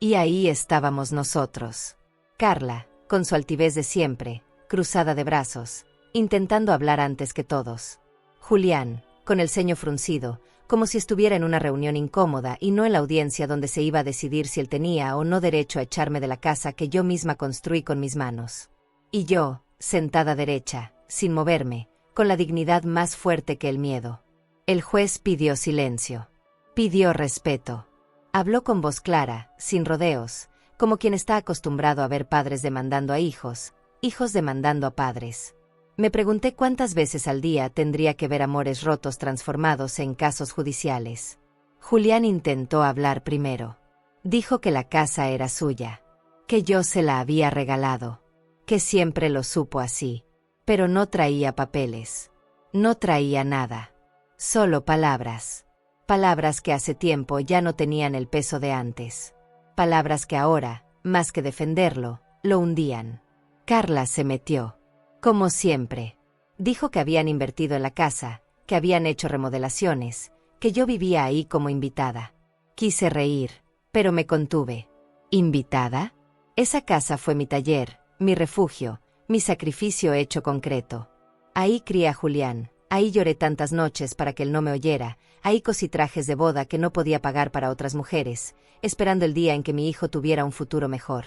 Y ahí estábamos nosotros. Carla, con su altivez de siempre, cruzada de brazos, intentando hablar antes que todos. Julián, con el ceño fruncido, como si estuviera en una reunión incómoda y no en la audiencia donde se iba a decidir si él tenía o no derecho a echarme de la casa que yo misma construí con mis manos. Y yo, sentada derecha, sin moverme, con la dignidad más fuerte que el miedo. El juez pidió silencio. Pidió respeto. Habló con voz clara, sin rodeos, como quien está acostumbrado a ver padres demandando a hijos, hijos demandando a padres. Me pregunté cuántas veces al día tendría que ver amores rotos transformados en casos judiciales. Julián intentó hablar primero. Dijo que la casa era suya, que yo se la había regalado, que siempre lo supo así, pero no traía papeles. No traía nada. Solo palabras. Palabras que hace tiempo ya no tenían el peso de antes. Palabras que ahora, más que defenderlo, lo hundían. Carla se metió. Como siempre. Dijo que habían invertido en la casa, que habían hecho remodelaciones, que yo vivía ahí como invitada. Quise reír, pero me contuve. ¿Invitada? Esa casa fue mi taller, mi refugio, mi sacrificio hecho concreto. Ahí crié a Julián, ahí lloré tantas noches para que él no me oyera, ahí cosí trajes de boda que no podía pagar para otras mujeres, esperando el día en que mi hijo tuviera un futuro mejor.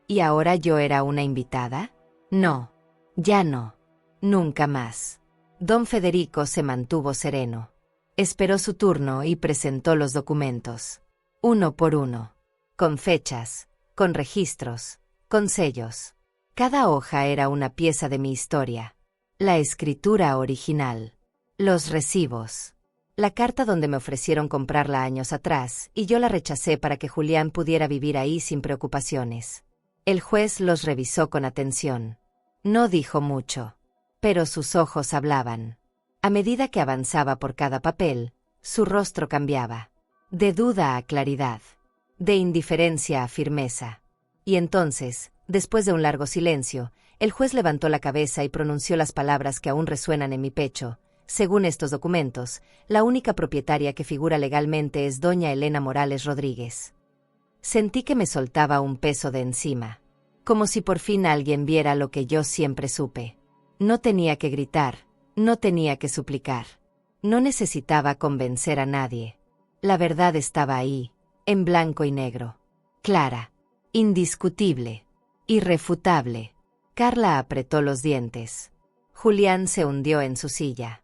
¿Y ahora yo era una invitada? No. Ya no. Nunca más. Don Federico se mantuvo sereno. Esperó su turno y presentó los documentos. Uno por uno. Con fechas, con registros, con sellos. Cada hoja era una pieza de mi historia. La escritura original. Los recibos. La carta donde me ofrecieron comprarla años atrás, y yo la rechacé para que Julián pudiera vivir ahí sin preocupaciones. El juez los revisó con atención. No dijo mucho, pero sus ojos hablaban. A medida que avanzaba por cada papel, su rostro cambiaba. De duda a claridad. De indiferencia a firmeza. Y entonces, después de un largo silencio, el juez levantó la cabeza y pronunció las palabras que aún resuenan en mi pecho. Según estos documentos, la única propietaria que figura legalmente es doña Elena Morales Rodríguez. Sentí que me soltaba un peso de encima. Como si por fin alguien viera lo que yo siempre supe. No tenía que gritar, no tenía que suplicar. No necesitaba convencer a nadie. La verdad estaba ahí, en blanco y negro. Clara, indiscutible, irrefutable. Carla apretó los dientes. Julián se hundió en su silla.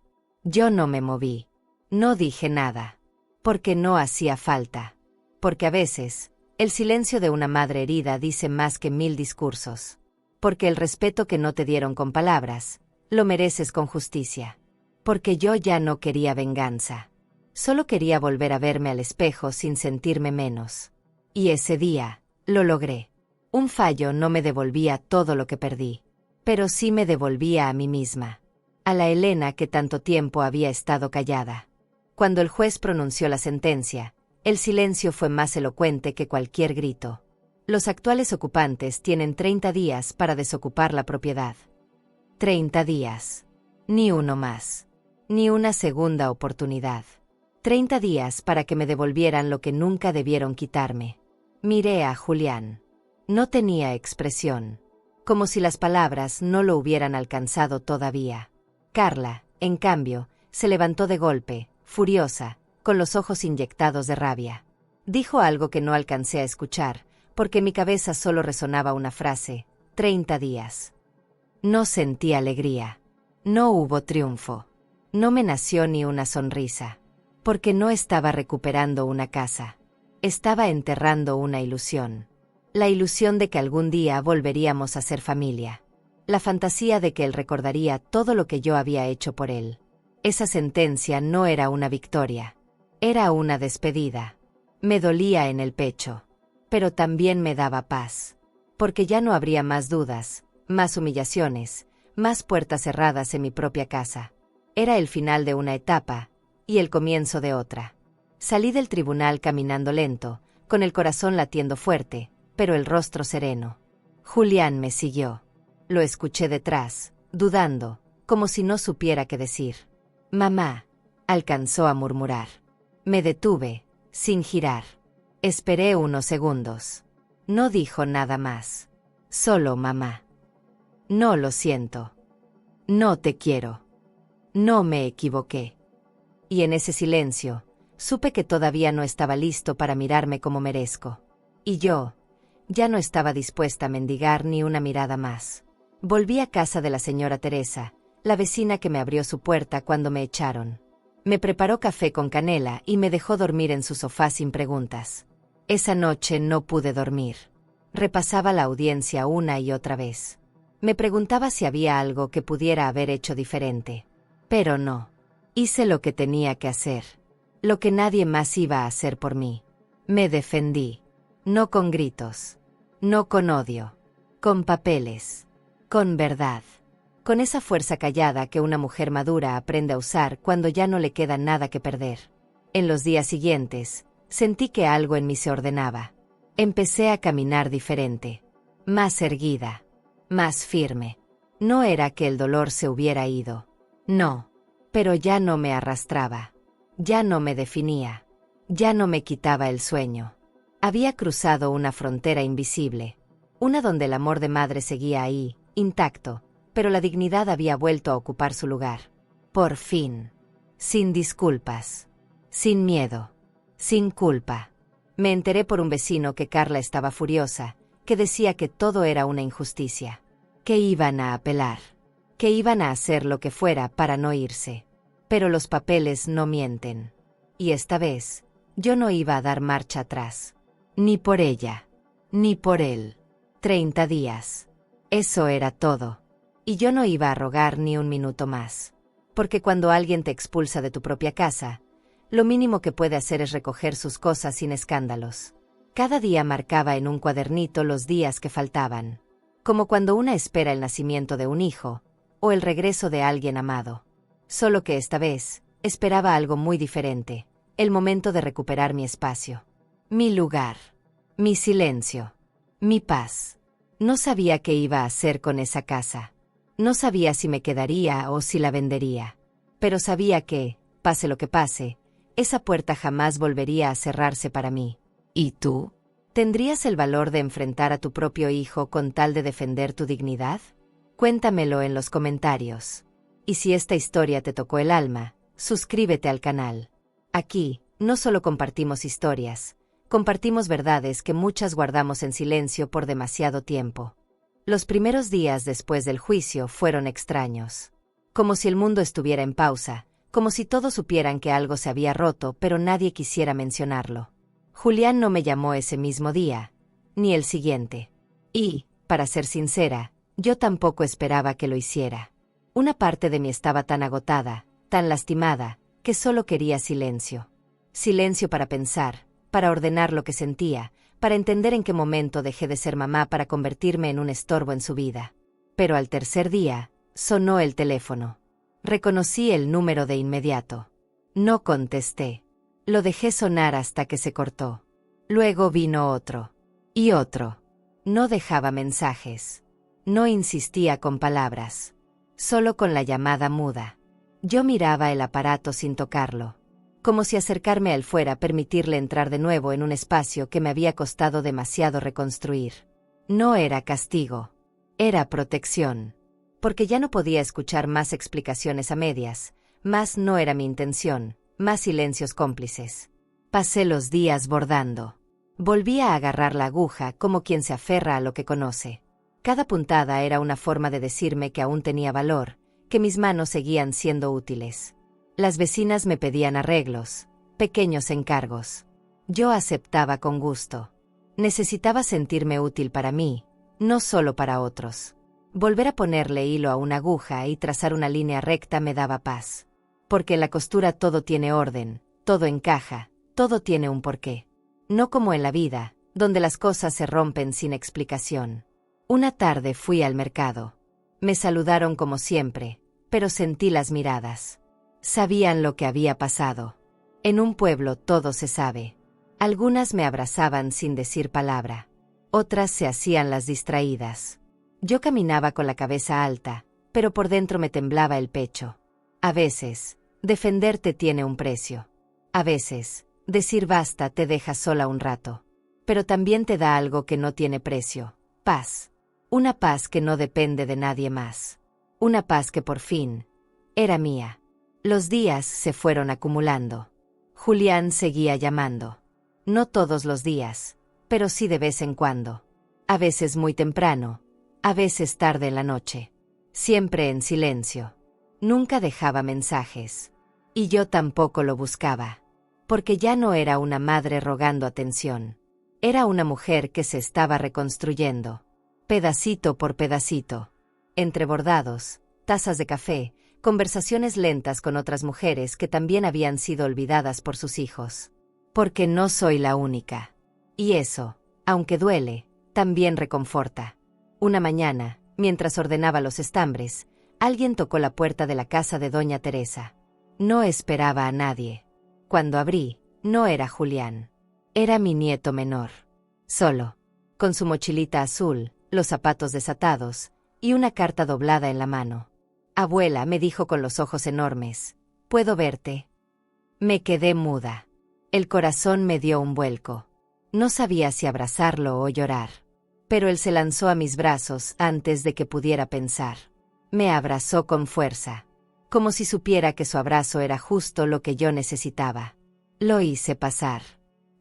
Yo no me moví. No dije nada. Porque no hacía falta. Porque a veces, el silencio de una madre herida dice más que 1000 discursos. Porque el respeto que no te dieron con palabras, lo mereces con justicia. Porque yo ya no quería venganza. Solo quería volver a verme al espejo sin sentirme menos. Y ese día, lo logré. Un fallo no me devolvía todo lo que perdí. Pero sí me devolvía a mí misma. A la Elena que tanto tiempo había estado callada. Cuando el juez pronunció la sentencia, el silencio fue más elocuente que cualquier grito. Los actuales ocupantes tienen 30 días para desocupar la propiedad. 30 días. Ni uno más. Ni una segunda oportunidad. 30 días para que me devolvieran lo que nunca debieron quitarme. Miré a Julián. No tenía expresión. Como si las palabras no lo hubieran alcanzado todavía. Carla, en cambio, se levantó de golpe, furiosa, con los ojos inyectados de rabia. Dijo algo que no alcancé a escuchar, porque en mi cabeza solo resonaba una frase: 30 días. No sentí alegría. No hubo triunfo. No me nació ni una sonrisa. Porque no estaba recuperando una casa. Estaba enterrando una ilusión. La ilusión de que algún día volveríamos a ser familia. La fantasía de que él recordaría todo lo que yo había hecho por él. Esa sentencia no era una victoria. Era una despedida. Me dolía en el pecho. Pero también me daba paz. Porque ya no habría más dudas, más humillaciones, más puertas cerradas en mi propia casa. Era el final de una etapa, y el comienzo de otra. Salí del tribunal caminando lento, con el corazón latiendo fuerte, pero el rostro sereno. Julián me siguió. Lo escuché detrás, dudando, como si no supiera qué decir. «Mamá», alcanzó a murmurar. Me detuve, sin girar. Esperé unos segundos. No dijo nada más. Solo mamá. No lo siento. No te quiero. No me equivoqué. Y en ese silencio, supe que todavía no estaba listo para mirarme como merezco. Y yo, ya no estaba dispuesta a mendigar ni una mirada más. Volví a casa de la señora Teresa, la vecina que me abrió su puerta cuando me echaron. Me preparó café con canela y me dejó dormir en su sofá sin preguntas. Esa noche no pude dormir. Repasaba la audiencia una y otra vez. Me preguntaba si había algo que pudiera haber hecho diferente. Pero no. Hice lo que tenía que hacer. Lo que nadie más iba a hacer por mí. Me defendí. No con gritos. No con odio. Con papeles. Con verdad. Con esa fuerza callada que una mujer madura aprende a usar cuando ya no le queda nada que perder. En los días siguientes, sentí que algo en mí se ordenaba. Empecé a caminar diferente, más erguida, más firme. No era que el dolor se hubiera ido. No, pero ya no me arrastraba. Ya no me definía. Ya no me quitaba el sueño. Había cruzado una frontera invisible. Una donde el amor de madre seguía ahí, intacto, pero la dignidad había vuelto a ocupar su lugar. Por fin. Sin disculpas. Sin miedo. Sin culpa. Me enteré por un vecino que Carla estaba furiosa, que decía que todo era una injusticia. Que iban a apelar. Que iban a hacer lo que fuera para no irse. Pero los papeles no mienten. Y esta vez, yo no iba a dar marcha atrás. Ni por ella. Ni por él. 30 días. Eso era todo. Y yo no iba a rogar ni un minuto más. Porque cuando alguien te expulsa de tu propia casa, lo mínimo que puede hacer es recoger sus cosas sin escándalos. Cada día marcaba en un cuadernito los días que faltaban. Como cuando una espera el nacimiento de un hijo, o el regreso de alguien amado. Solo que esta vez, esperaba algo muy diferente, el momento de recuperar mi espacio. Mi lugar. Mi silencio. Mi paz. No sabía qué iba a hacer con esa casa. No sabía si me quedaría o si la vendería. Pero sabía que, pase lo que pase, esa puerta jamás volvería a cerrarse para mí. ¿Y tú? ¿Tendrías el valor de enfrentar a tu propio hijo con tal de defender tu dignidad? Cuéntamelo en los comentarios. Y si esta historia te tocó el alma, suscríbete al canal. Aquí, no solo compartimos historias, compartimos verdades que muchas guardamos en silencio por demasiado tiempo. Los primeros días después del juicio fueron extraños. Como si el mundo estuviera en pausa, como si todos supieran que algo se había roto pero nadie quisiera mencionarlo. Julián no me llamó ese mismo día, ni el siguiente. Y, para ser sincera, yo tampoco esperaba que lo hiciera. Una parte de mí estaba tan agotada, tan lastimada, que solo quería silencio. Silencio para pensar, para ordenar lo que sentía, para entender en qué momento dejé de ser mamá para convertirme en un estorbo en su vida. Pero al tercer día, sonó el teléfono. Reconocí el número de inmediato. No contesté. Lo dejé sonar hasta que se cortó. Luego vino otro. Y otro. No dejaba mensajes. No insistía con palabras. Solo con la llamada muda. Yo miraba el aparato sin tocarlo. Como si acercarme a él fuera permitirle entrar de nuevo en un espacio que me había costado demasiado reconstruir. No era castigo. Era protección. Porque ya no podía escuchar más explicaciones a medias, más no era mi intención, más silencios cómplices. Pasé los días bordando. Volví a agarrar la aguja como quien se aferra a lo que conoce. Cada puntada era una forma de decirme que aún tenía valor, que mis manos seguían siendo útiles. Las vecinas me pedían arreglos, pequeños encargos. Yo aceptaba con gusto. Necesitaba sentirme útil para mí, no solo para otros. Volver a ponerle hilo a una aguja y trazar una línea recta me daba paz. Porque en la costura todo tiene orden, todo encaja, todo tiene un porqué. No como en la vida, donde las cosas se rompen sin explicación. Una tarde fui al mercado. Me saludaron como siempre, pero sentí las miradas. Sabían lo que había pasado. En un pueblo todo se sabe. Algunas me abrazaban sin decir palabra. Otras se hacían las distraídas. Yo caminaba con la cabeza alta, pero por dentro me temblaba el pecho. A veces, defenderte tiene un precio. A veces, decir basta te deja sola un rato. Pero también te da algo que no tiene precio. Paz. Una paz que no depende de nadie más. Una paz que por fin era mía. Los días se fueron acumulando. Julián seguía llamando. No todos los días, pero sí de vez en cuando. A veces muy temprano, a veces tarde en la noche. Siempre en silencio. Nunca dejaba mensajes. Y yo tampoco lo buscaba. Porque ya no era una madre rogando atención. Era una mujer que se estaba reconstruyendo. Pedacito por pedacito. Entre bordados, tazas de café, conversaciones lentas con otras mujeres que también habían sido olvidadas por sus hijos. Porque no soy la única. Y eso, aunque duele, también reconforta. Una mañana, mientras ordenaba los estambres, alguien tocó la puerta de la casa de doña Teresa. No esperaba a nadie. Cuando abrí, no era Julián. Era mi nieto menor. Solo. Con su mochilita azul, los zapatos desatados, y una carta doblada en la mano. Abuela, me dijo con los ojos enormes, ¿puedo verte? Me quedé muda. El corazón me dio un vuelco. No sabía si abrazarlo o llorar. Pero él se lanzó a mis brazos antes de que pudiera pensar. Me abrazó con fuerza, como si supiera que su abrazo era justo lo que yo necesitaba. Lo hice pasar.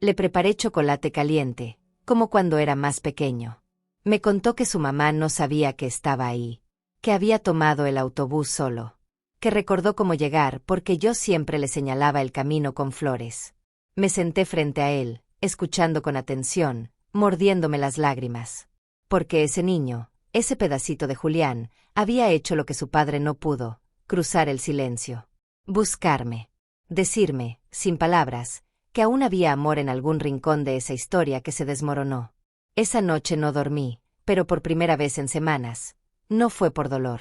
Le preparé chocolate caliente, como cuando era más pequeño. Me contó que su mamá no sabía que estaba ahí, que había tomado el autobús solo, que recordó cómo llegar porque yo siempre le señalaba el camino con flores. Me senté frente a él, escuchando con atención, mordiéndome las lágrimas. Porque ese niño, ese pedacito de Julián, había hecho lo que su padre no pudo, cruzar el silencio. Buscarme. Decirme, sin palabras, que aún había amor en algún rincón de esa historia que se desmoronó. Esa noche no dormí, pero por primera vez en semanas. No fue por dolor.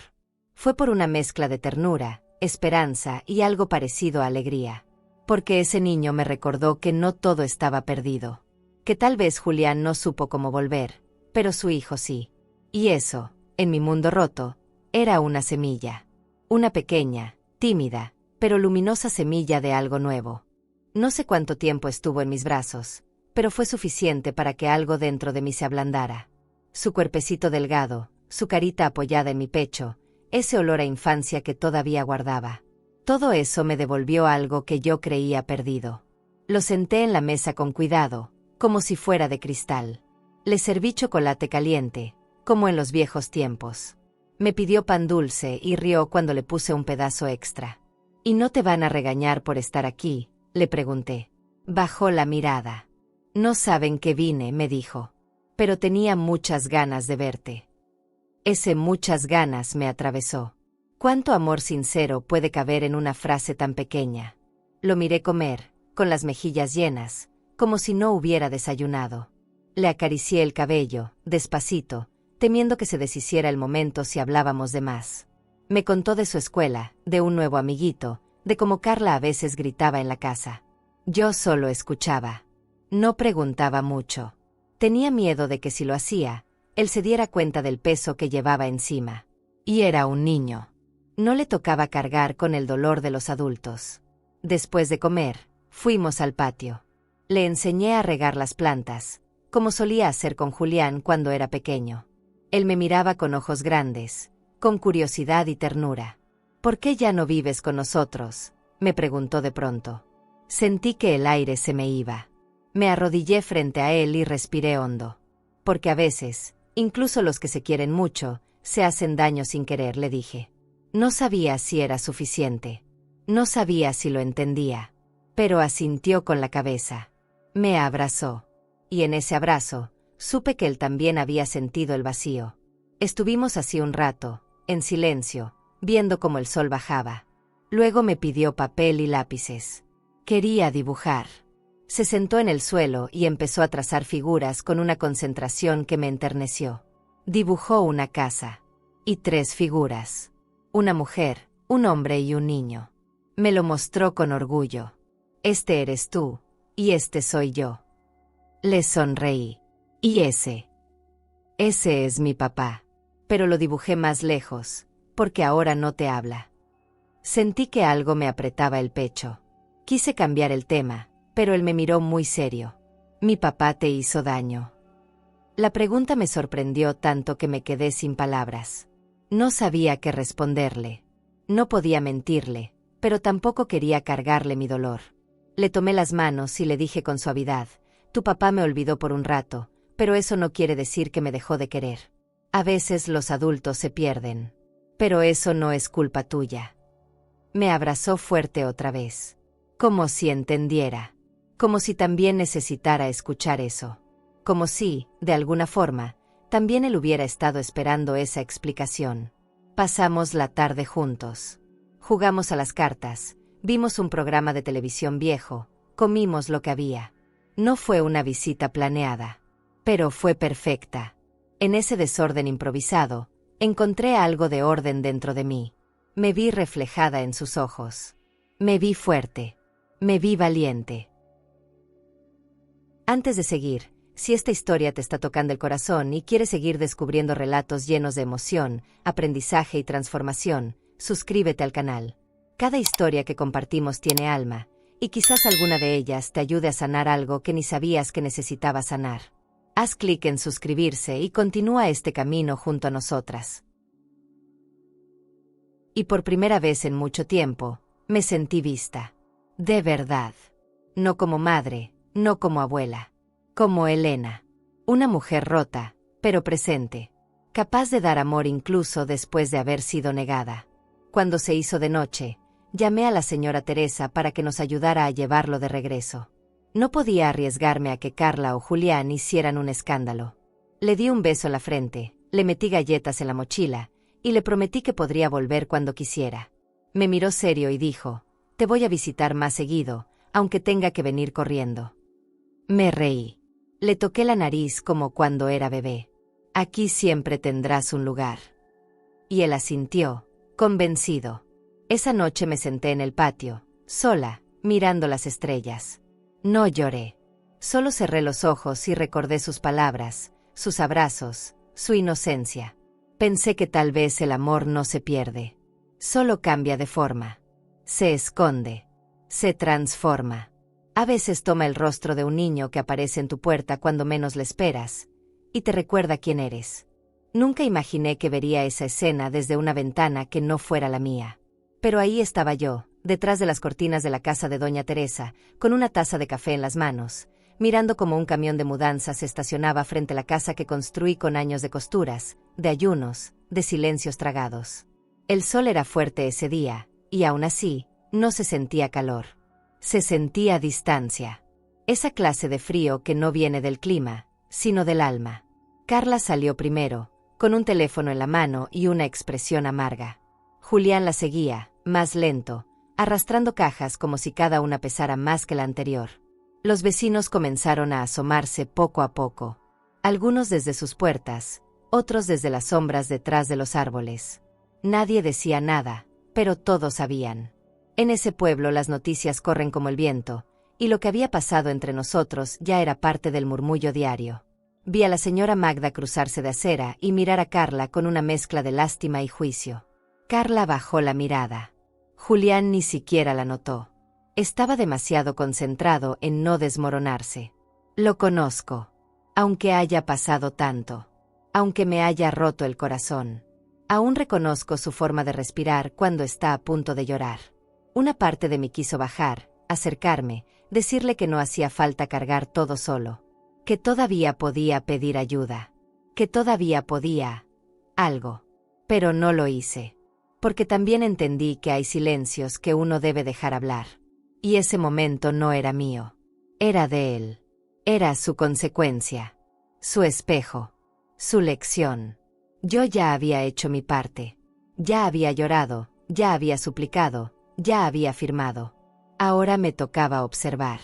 Fue por una mezcla de ternura, esperanza y algo parecido a alegría. Porque ese niño me recordó que no todo estaba perdido. Que tal vez Julián no supo cómo volver, pero su hijo sí. Y eso, en mi mundo roto, era una semilla. Una pequeña, tímida, pero luminosa semilla de algo nuevo. No sé cuánto tiempo estuvo en mis brazos, pero fue suficiente para que algo dentro de mí se ablandara. Su cuerpecito delgado, su carita apoyada en mi pecho, ese olor a infancia que todavía guardaba. Todo eso me devolvió algo que yo creía perdido. Lo senté en la mesa con cuidado, como si fuera de cristal. Le serví chocolate caliente, como en los viejos tiempos. Me pidió pan dulce y rió cuando le puse un pedazo extra. ¿Y no te van a regañar por estar aquí?, le pregunté. Bajó la mirada. No saben que vine, me dijo. Pero tenía muchas ganas de verte. Ese muchas ganas me atravesó. ¿Cuánto amor sincero puede caber en una frase tan pequeña? Lo miré comer, con las mejillas llenas, como si no hubiera desayunado. Le acaricié el cabello, despacito, temiendo que se deshiciera el momento si hablábamos de más. Me contó de su escuela, de un nuevo amiguito, de cómo Carla a veces gritaba en la casa. Yo solo escuchaba. No preguntaba mucho. Tenía miedo de que si lo hacía, él se diera cuenta del peso que llevaba encima. Y era un niño. No le tocaba cargar con el dolor de los adultos. Después de comer, fuimos al patio. Le enseñé a regar las plantas, como solía hacer con Julián cuando era pequeño. Él me miraba con ojos grandes, con curiosidad y ternura. ¿Por qué ya no vives con nosotros?, me preguntó de pronto. Sentí que el aire se me iba. Me arrodillé frente a él y respiré hondo. Porque a veces, incluso los que se quieren mucho, se hacen daño sin querer, le dije. No sabía si era suficiente. No sabía si lo entendía. Pero asintió con la cabeza. Me abrazó. Y en ese abrazo, supe que él también había sentido el vacío. Estuvimos así un rato, en silencio, viendo cómo el sol bajaba. Luego me pidió papel y lápices. Quería dibujar. Se sentó en el suelo y empezó a trazar figuras con una concentración que me enterneció. Dibujó una casa. Y 3 figuras. Una mujer, un hombre y un niño. Me lo mostró con orgullo. Este eres tú, y este soy yo. Le sonreí. Y ese es mi papá. Pero lo dibujé más lejos, porque ahora no te habla. Sentí que algo me apretaba el pecho. Quise cambiar el tema, pero él me miró muy serio. Mi papá te hizo daño. La pregunta me sorprendió tanto que me quedé sin palabras. No sabía qué responderle. No podía mentirle, pero tampoco quería cargarle mi dolor. Le tomé las manos y le dije con suavidad, tu papá me olvidó por un rato, pero eso no quiere decir que me dejó de querer. A veces los adultos se pierden. Pero eso no es culpa tuya. Me abrazó fuerte otra vez. Como si entendiera. Como si también necesitara escuchar eso. Como si, de alguna forma, también él hubiera estado esperando esa explicación. Pasamos la tarde juntos. Jugamos a las cartas, vimos un programa de televisión viejo, comimos lo que había. No fue una visita planeada, pero fue perfecta. En ese desorden improvisado, encontré algo de orden dentro de mí. Me vi reflejada en sus ojos. Me vi fuerte. Me vi valiente. Antes de seguir, si esta historia te está tocando el corazón y quieres seguir descubriendo relatos llenos de emoción, aprendizaje y transformación, suscríbete al canal. Cada historia que compartimos tiene alma, y quizás alguna de ellas te ayude a sanar algo que ni sabías que necesitabas sanar. Haz clic en suscribirse y continúa este camino junto a nosotras. Y por primera vez en mucho tiempo, me sentí vista. De verdad. No como madre, no como abuela. Como Elena. Una mujer rota, pero presente. Capaz de dar amor incluso después de haber sido negada. Cuando se hizo de noche, llamé a la señora Teresa para que nos ayudara a llevarlo de regreso. No podía arriesgarme a que Carla o Julián hicieran un escándalo. Le di un beso en la frente, le metí galletas en la mochila, y le prometí que podría volver cuando quisiera. Me miró serio y dijo, te voy a visitar más seguido, aunque tenga que venir corriendo. Me reí. Le toqué la nariz como cuando era bebé. Aquí siempre tendrás un lugar. Y él asintió, convencido. Esa noche me senté en el patio, sola, mirando las estrellas. No lloré. Solo cerré los ojos y recordé sus palabras, sus abrazos, su inocencia. Pensé que tal vez el amor no se pierde. Solo cambia de forma. Se esconde. Se transforma. A veces toma el rostro de un niño que aparece en tu puerta cuando menos le esperas, y te recuerda quién eres. Nunca imaginé que vería esa escena desde una ventana que no fuera la mía. Pero ahí estaba yo, detrás de las cortinas de la casa de doña Teresa, con una taza de café en las manos, mirando como un camión de mudanza se estacionaba frente a la casa que construí con años de costuras, de ayunos, de silencios tragados. El sol era fuerte ese día, y aún así, no se sentía calor. Se sentía distancia. Esa clase de frío que no viene del clima, sino del alma. Carla salió primero, con un teléfono en la mano y una expresión amarga. Julián la seguía, más lento, arrastrando cajas como si cada una pesara más que la anterior. Los vecinos comenzaron a asomarse poco a poco. Algunos desde sus puertas, otros desde las sombras detrás de los árboles. Nadie decía nada, pero todos sabían. En ese pueblo las noticias corren como el viento, y lo que había pasado entre nosotros ya era parte del murmullo diario. Vi a la señora Magda cruzarse de acera y mirar a Carla con una mezcla de lástima y juicio. Carla bajó la mirada. Julián ni siquiera la notó. Estaba demasiado concentrado en no desmoronarse. Lo conozco. Aunque haya pasado tanto. Aunque me haya roto el corazón. Aún reconozco su forma de respirar cuando está a punto de llorar. Una parte de mí quiso bajar, acercarme, decirle que no hacía falta cargar todo solo. Que todavía podía pedir ayuda. Que todavía podía... algo. Pero no lo hice. Porque también entendí que hay silencios que uno debe dejar hablar. Y ese momento no era mío. Era de él. Era su consecuencia. Su espejo. Su lección. Yo ya había hecho mi parte. Ya había llorado, ya había suplicado, ya había firmado. Ahora me tocaba observar.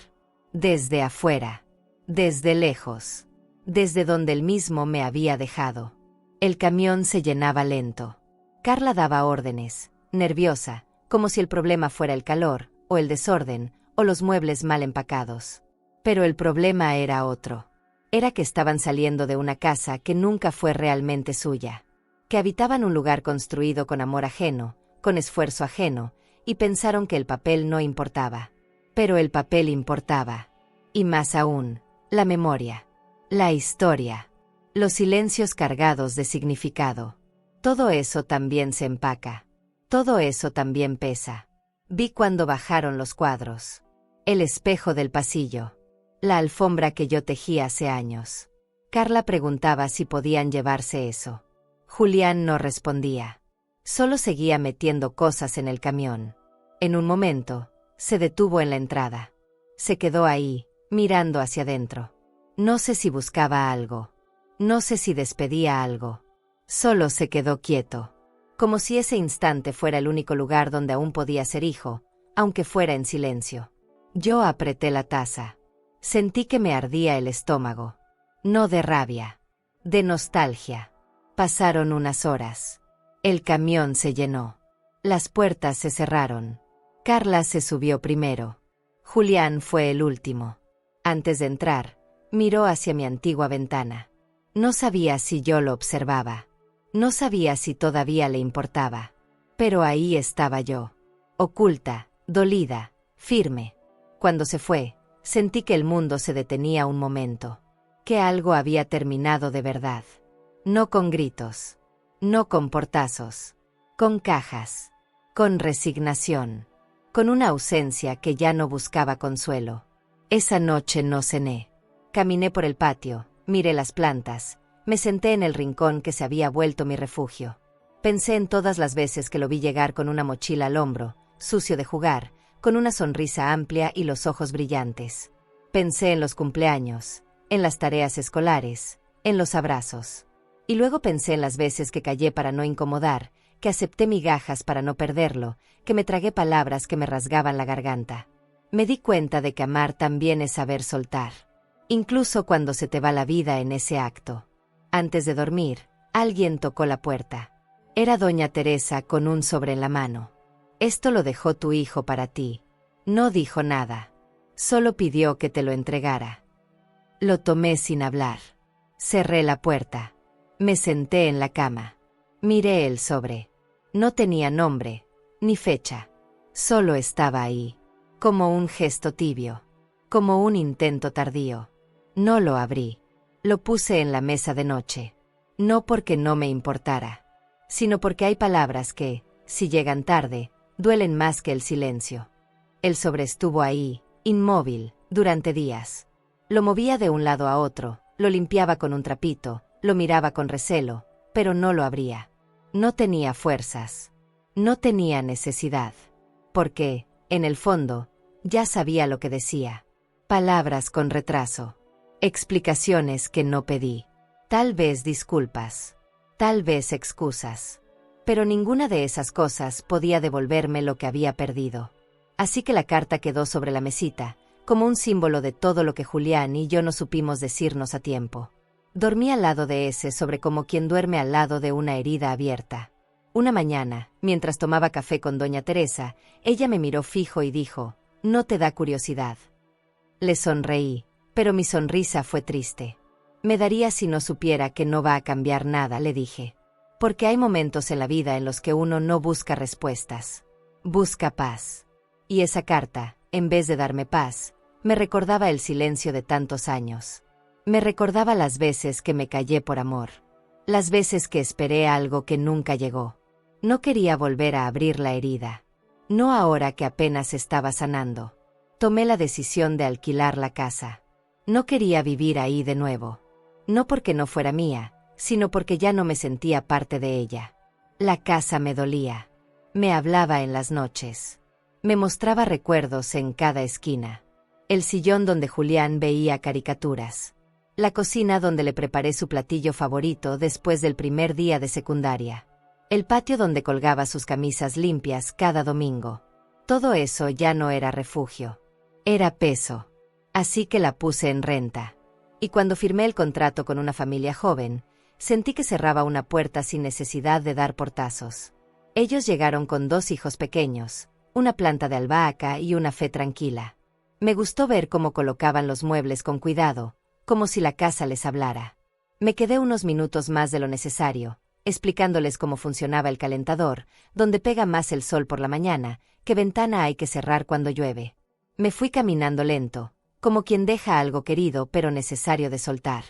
Desde afuera. Desde lejos. Desde donde él mismo me había dejado. El camión se llenaba lento. Carla daba órdenes, nerviosa, como si el problema fuera el calor, o el desorden, o los muebles mal empacados. Pero el problema era otro. Era que estaban saliendo de una casa que nunca fue realmente suya. Que habitaban un lugar construido con amor ajeno, con esfuerzo ajeno, y pensaron que el papel no importaba. Pero el papel importaba. Y más aún, la memoria. La historia. Los silencios cargados de significado. Todo eso también se empaca. Todo eso también pesa. Vi cuando bajaron los cuadros. El espejo del pasillo. La alfombra que yo tejí hace años. Carla preguntaba si podían llevarse eso. Julián no respondía. Solo seguía metiendo cosas en el camión. En un momento, se detuvo en la entrada. Se quedó ahí, mirando hacia adentro. No sé si buscaba algo. No sé si despedía algo. Solo se quedó quieto. Como si ese instante fuera el único lugar donde aún podía ser hijo, aunque fuera en silencio. Yo apreté la taza. Sentí que me ardía el estómago. No de rabia. De nostalgia. Pasaron unas horas. El camión se llenó. Las puertas se cerraron. Carla se subió primero. Julián fue el último. Antes de entrar, miró hacia mi antigua ventana. No sabía si yo lo observaba. No sabía si todavía le importaba. Pero ahí estaba yo. Oculta, dolida, firme. Cuando se fue, sentí que el mundo se detenía un momento. Que algo había terminado de verdad. No con gritos. No con portazos. Con cajas. Con resignación. Con una ausencia que ya no buscaba consuelo. Esa noche no cené. Caminé por el patio, miré las plantas, me senté en el rincón que se había vuelto mi refugio. Pensé en todas las veces que lo vi llegar con una mochila al hombro, sucio de jugar, con una sonrisa amplia y los ojos brillantes. Pensé en los cumpleaños, en las tareas escolares, en los abrazos. Y luego pensé en las veces que callé para no incomodar, que acepté migajas para no perderlo, que me tragué palabras que me rasgaban la garganta. Me di cuenta de que amar también es saber soltar. Incluso cuando se te va la vida en ese acto. Antes de dormir, alguien tocó la puerta. Era doña Teresa con un sobre en la mano. Esto lo dejó tu hijo para ti. No dijo nada. Solo pidió que te lo entregara. Lo tomé sin hablar. Cerré la puerta. Me senté en la cama. Miré el sobre. No tenía nombre, ni fecha. Solo estaba ahí. Como un gesto tibio. Como un intento tardío. No lo abrí. Lo puse en la mesa de noche. No porque no me importara, sino porque hay palabras que, si llegan tarde, duelen más que el silencio. El sobre estuvo ahí, inmóvil, durante días. Lo movía de un lado a otro, lo limpiaba con un trapito, lo miraba con recelo, pero no lo abría. No tenía fuerzas. No tenía necesidad. Porque, en el fondo, ya sabía lo que decía. Palabras con retraso. Explicaciones que no pedí. Tal vez disculpas. Tal vez excusas. Pero ninguna de esas cosas podía devolverme lo que había perdido. Así que la carta quedó sobre la mesita, como un símbolo de todo lo que Julián y yo no supimos decirnos a tiempo. Dormí al lado de ese sobre como quien duerme al lado de una herida abierta. Una mañana, mientras tomaba café con doña Teresa, ella me miró fijo y dijo, «¿No te da curiosidad?». Le sonreí, pero mi sonrisa fue triste. «Me daría si no supiera que no va a cambiar nada», le dije. Porque hay momentos en la vida en los que uno no busca respuestas. Busca paz. Y esa carta, en vez de darme paz, me recordaba el silencio de tantos años. Me recordaba las veces que me callé por amor. Las veces que esperé algo que nunca llegó. No quería volver a abrir la herida. No ahora que apenas estaba sanando. Tomé la decisión de alquilar la casa. No quería vivir ahí de nuevo. No porque no fuera mía, sino porque ya no me sentía parte de ella. La casa me dolía. Me hablaba en las noches. Me mostraba recuerdos en cada esquina. El sillón donde Julián veía caricaturas. La cocina donde le preparé su platillo favorito después del primer día de secundaria. El patio donde colgaba sus camisas limpias cada domingo. Todo eso ya no era refugio. Era peso. Así que la puse en renta. Y cuando firmé el contrato con una familia joven, sentí que cerraba una puerta sin necesidad de dar portazos. Ellos llegaron con 2 hijos pequeños, una planta de albahaca y una fe tranquila. Me gustó ver cómo colocaban los muebles con cuidado, como si la casa les hablara. Me quedé unos minutos más de lo necesario, explicándoles cómo funcionaba el calentador, donde pega más el sol por la mañana, qué ventana hay que cerrar cuando llueve. Me fui caminando lento, como quien deja algo querido pero necesario de soltar.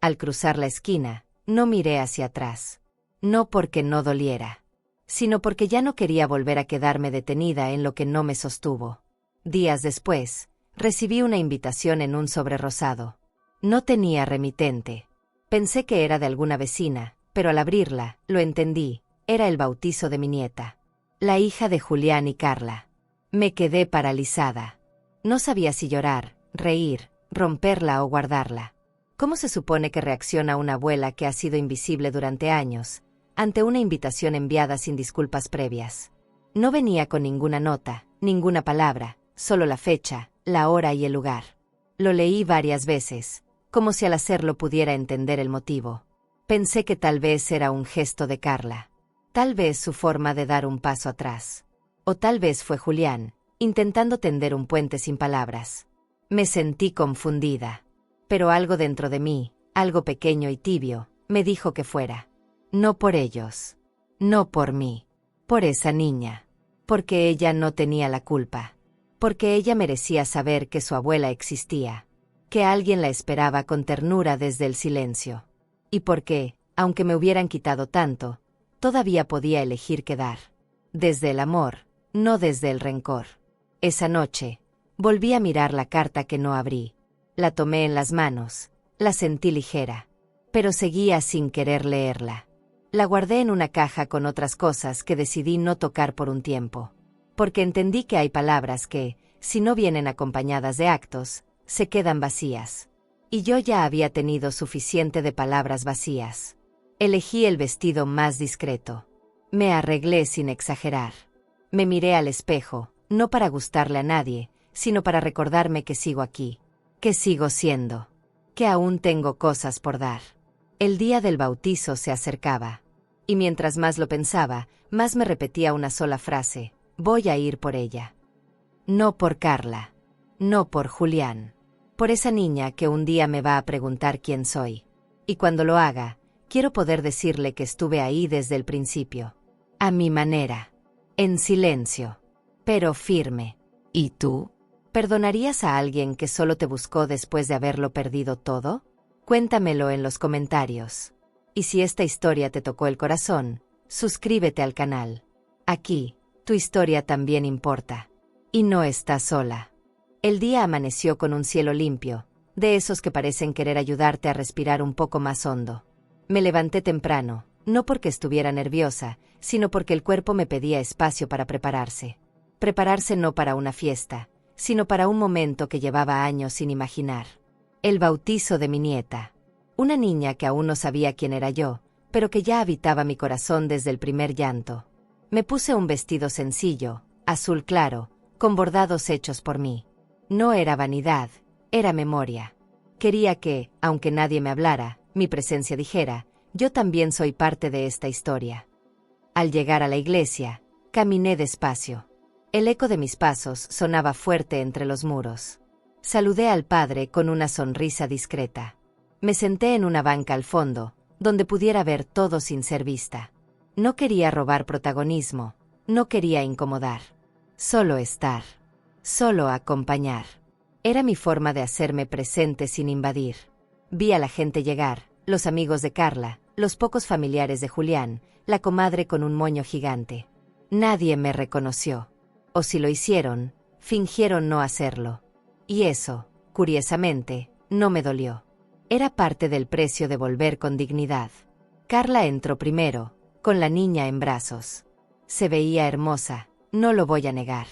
Al cruzar la esquina, no miré hacia atrás. No porque no doliera, sino porque ya no quería volver a quedarme detenida en lo que no me sostuvo. Días después, recibí una invitación en un sobre rosado. No tenía remitente. Pensé que era de alguna vecina, pero al abrirla, lo entendí, era el bautizo de mi nieta. La hija de Julián y Carla. Me quedé paralizada. No sabía si llorar, reír, romperla o guardarla. ¿Cómo se supone que reacciona una abuela que ha sido invisible durante años, ante una invitación enviada sin disculpas previas? No venía con ninguna nota, ninguna palabra, solo la fecha, la hora y el lugar. Lo leí varias veces, como si al hacerlo pudiera entender el motivo. Pensé que tal vez era un gesto de Carla. Tal vez su forma de dar un paso atrás. O tal vez fue Julián, intentando tender un puente sin palabras. Me sentí confundida. Pero algo dentro de mí, algo pequeño y tibio, me dijo que fuera. No por ellos. No por mí. Por esa niña. Porque ella no tenía la culpa. Porque ella merecía saber que su abuela existía. Que alguien la esperaba con ternura desde el silencio. Y porque, aunque me hubieran quitado tanto, todavía podía elegir quedar. Desde el amor, no desde el rencor. Esa noche, volví a mirar la carta que no abrí. La tomé en las manos, la sentí ligera. Pero seguía sin querer leerla. La guardé en una caja con otras cosas que decidí no tocar por un tiempo. Porque entendí que hay palabras que, si no vienen acompañadas de actos, se quedan vacías. Y yo ya había tenido suficiente de palabras vacías. Elegí el vestido más discreto. Me arreglé sin exagerar. Me miré al espejo, no para gustarle a nadie, sino para recordarme que sigo aquí. Que sigo siendo. Que aún tengo cosas por dar. El día del bautizo se acercaba. Y mientras más lo pensaba, más me repetía una sola frase: voy a ir por ella. No por Carla. No por Julián. Por esa niña que un día me va a preguntar quién soy. Y cuando lo haga, quiero poder decirle que estuve ahí desde el principio. A mi manera. En silencio. Pero firme. ¿Y tú? ¿Perdonarías a alguien que solo te buscó después de haberlo perdido todo? Cuéntamelo en los comentarios. Y si esta historia te tocó el corazón, suscríbete al canal. Aquí, tu historia también importa. Y no estás sola. El día amaneció con un cielo limpio, de esos que parecen querer ayudarte a respirar un poco más hondo. Me levanté temprano, no porque estuviera nerviosa, sino porque el cuerpo me pedía espacio para prepararse. Prepararse no para una fiesta, sino para un momento que llevaba años sin imaginar. El bautizo de mi nieta. Una niña que aún no sabía quién era yo, pero que ya habitaba mi corazón desde el primer llanto. Me puse un vestido sencillo, azul claro, con bordados hechos por mí. No era vanidad, era memoria. Quería que, aunque nadie me hablara, mi presencia dijera: yo también soy parte de esta historia. Al llegar a la iglesia, caminé despacio. El eco de mis pasos sonaba fuerte entre los muros. Saludé al padre con una sonrisa discreta. Me senté en una banca al fondo, donde pudiera ver todo sin ser vista. No quería robar protagonismo, no quería incomodar. Solo estar. Solo acompañar. Era mi forma de hacerme presente sin invadir. Vi a la gente llegar, los amigos de Carla, los pocos familiares de Julián, la comadre con un moño gigante. Nadie me reconoció. O si lo hicieron, fingieron no hacerlo. Y eso, curiosamente, no me dolió. Era parte del precio de volver con dignidad. Carla entró primero, con la niña en brazos. Se veía hermosa, no lo voy a negar.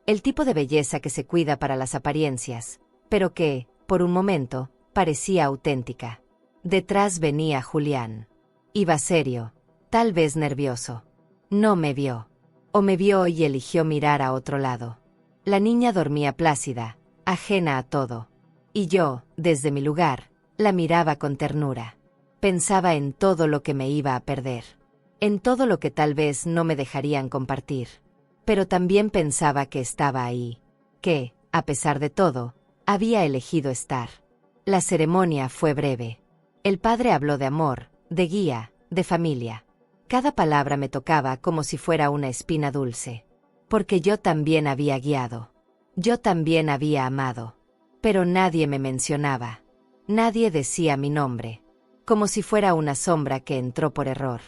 El tipo de belleza que se cuida para las apariencias, pero que, por un momento, parecía auténtica. Detrás venía Julián. Iba serio, tal vez nervioso. No me vio. O me vio y eligió mirar a otro lado. La niña dormía plácida, ajena a todo. Y yo, desde mi lugar, la miraba con ternura. Pensaba en todo lo que me iba a perder. En todo lo que tal vez no me dejarían compartir. Pero también pensaba que estaba ahí. Que, a pesar de todo, había elegido estar. La ceremonia fue breve. El padre habló de amor, de guía, de familia. Cada palabra me tocaba como si fuera una espina dulce. Porque yo también había guiado. Yo también había amado. Pero nadie me mencionaba. Nadie decía mi nombre. Como si fuera una sombra que entró por error.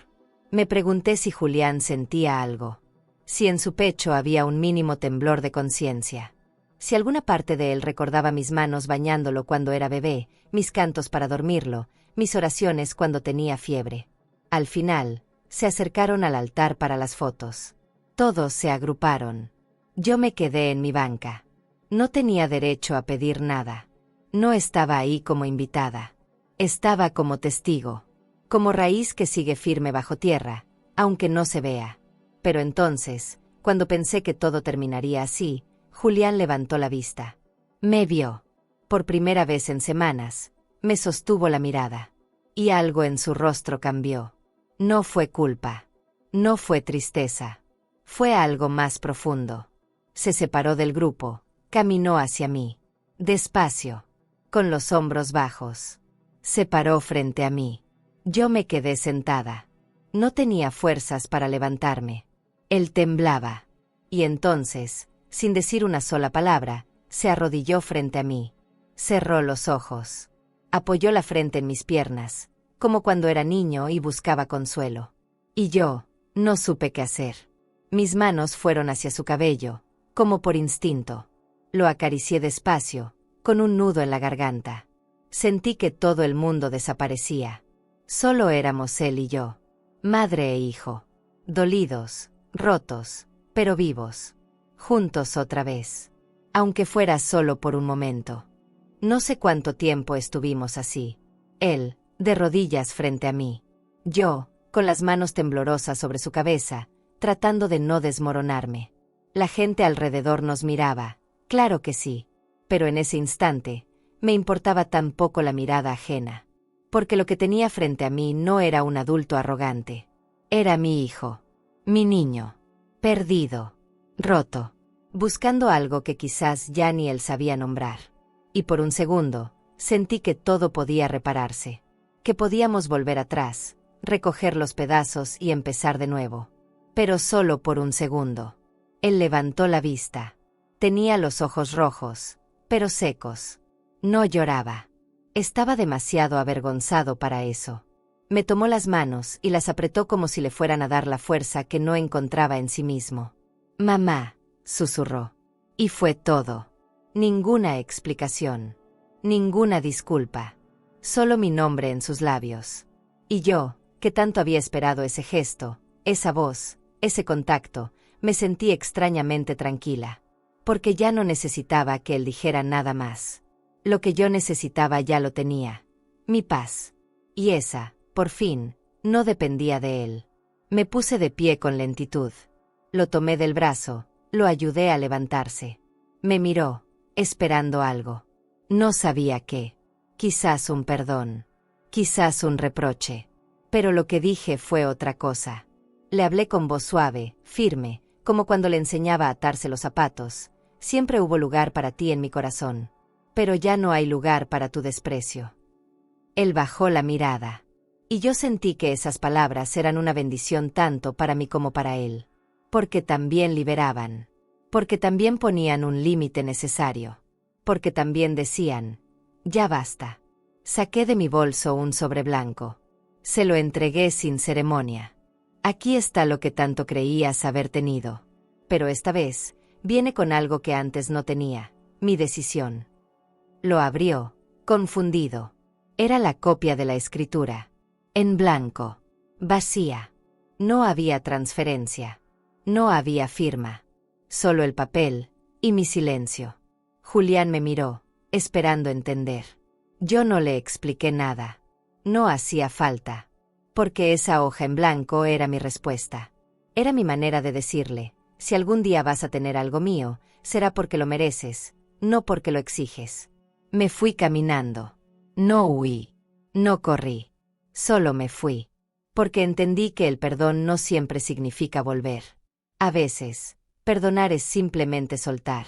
Me pregunté si Julián sentía algo. Si en su pecho había un mínimo temblor de conciencia. Si alguna parte de él recordaba mis manos bañándolo cuando era bebé, mis cantos para dormirlo, mis oraciones cuando tenía fiebre. Al final, se acercaron al altar para las fotos. Todos se agruparon. Yo me quedé en mi banca. No tenía derecho a pedir nada. No estaba ahí como invitada. Estaba como testigo. Como raíz que sigue firme bajo tierra, aunque no se vea. Pero entonces, cuando pensé que todo terminaría así, Julián levantó la vista. Me vio. Por primera vez en semanas, me sostuvo la mirada. Y algo en su rostro cambió. No fue culpa. No fue tristeza. Fue algo más profundo. Se separó del grupo, caminó hacia mí. Despacio, con los hombros bajos. Se paró frente a mí. Yo me quedé sentada. No tenía fuerzas para levantarme. Él temblaba. Y entonces, sin decir una sola palabra, se arrodilló frente a mí. Cerró los ojos. Apoyó la frente en mis piernas, como cuando era niño y buscaba consuelo. Y yo, no supe qué hacer. Mis manos fueron hacia su cabello, como por instinto. Lo acaricié despacio, con un nudo en la garganta. Sentí que todo el mundo desaparecía. Solo éramos él y yo. Madre e hijo. Dolidos, rotos, pero vivos. Juntos otra vez. Aunque fuera solo por un momento. No sé cuánto tiempo estuvimos así. Él, de rodillas frente a mí. Yo, con las manos temblorosas sobre su cabeza, tratando de no desmoronarme. La gente alrededor nos miraba, claro que sí, pero en ese instante, me importaba tan poco la mirada ajena. Porque lo que tenía frente a mí no era un adulto arrogante. Era mi hijo, mi niño, perdido, roto, buscando algo que quizás ya ni él sabía nombrar. Y por un segundo, sentí que todo podía repararse, que podíamos volver atrás, recoger los pedazos y empezar de nuevo. Pero solo por un segundo. Él levantó la vista. Tenía los ojos rojos, pero secos. No lloraba. Estaba demasiado avergonzado para eso. Me tomó las manos y las apretó como si le fueran a dar la fuerza que no encontraba en sí mismo. «Mamá», susurró. Y fue todo. Ninguna explicación. Ninguna disculpa. Solo mi nombre en sus labios. Y yo, que tanto había esperado ese gesto, esa voz, ese contacto, me sentí extrañamente tranquila. Porque ya no necesitaba que él dijera nada más. Lo que yo necesitaba ya lo tenía. Mi paz. Y esa, por fin, no dependía de él. Me puse de pie con lentitud. Lo tomé del brazo, lo ayudé a levantarse. Me miró, esperando algo. No sabía qué. Quizás un perdón. Quizás un reproche. Pero lo que dije fue otra cosa. Le hablé con voz suave, firme, como cuando le enseñaba a atarse los zapatos. Siempre hubo lugar para ti en mi corazón. Pero ya no hay lugar para tu desprecio. Él bajó la mirada. Y yo sentí que esas palabras eran una bendición tanto para mí como para él. Porque también liberaban. Porque también ponían un límite necesario. Porque también decían, ya basta. Saqué de mi bolso un sobre blanco. Se lo entregué sin ceremonia. Aquí está lo que tanto creías haber tenido. Pero esta vez, viene con algo que antes no tenía, mi decisión. Lo abrió, confundido. Era la copia de la escritura. En blanco. Vacía. No había transferencia. No había firma. Solo el papel, y mi silencio. Julián me miró, esperando entender. Yo no le expliqué nada. No hacía falta. Porque esa hoja en blanco era mi respuesta. Era mi manera de decirle, si algún día vas a tener algo mío, será porque lo mereces, no porque lo exiges. Me fui caminando. No huí. No corrí. Solo me fui. Porque entendí que el perdón no siempre significa volver. A veces, perdonar es simplemente soltar.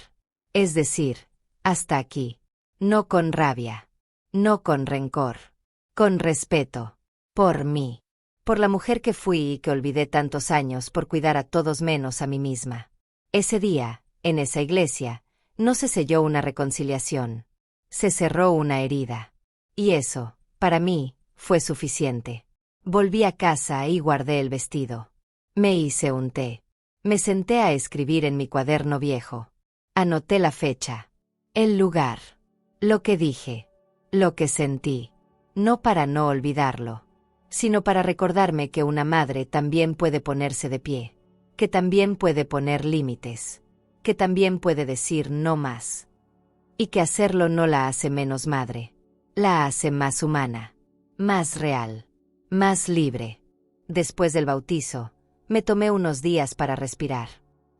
Es decir, hasta aquí. No con rabia. No con rencor. Con respeto. Por mí. Por la mujer que fui y que olvidé tantos años por cuidar a todos menos a mí misma. Ese día, en esa iglesia, no se selló una reconciliación. Se cerró una herida. Y eso, para mí, fue suficiente. Volví a casa y guardé el vestido. Me hice un té. Me senté a escribir en mi cuaderno viejo. Anoté la fecha. El lugar. Lo que dije. Lo que sentí. No para no olvidarlo, sino para recordarme que una madre también puede ponerse de pie, que también puede poner límites, que también puede decir no más. Y que hacerlo no la hace menos madre, la hace más humana, más real, más libre. Después del bautizo, me tomé unos días para respirar.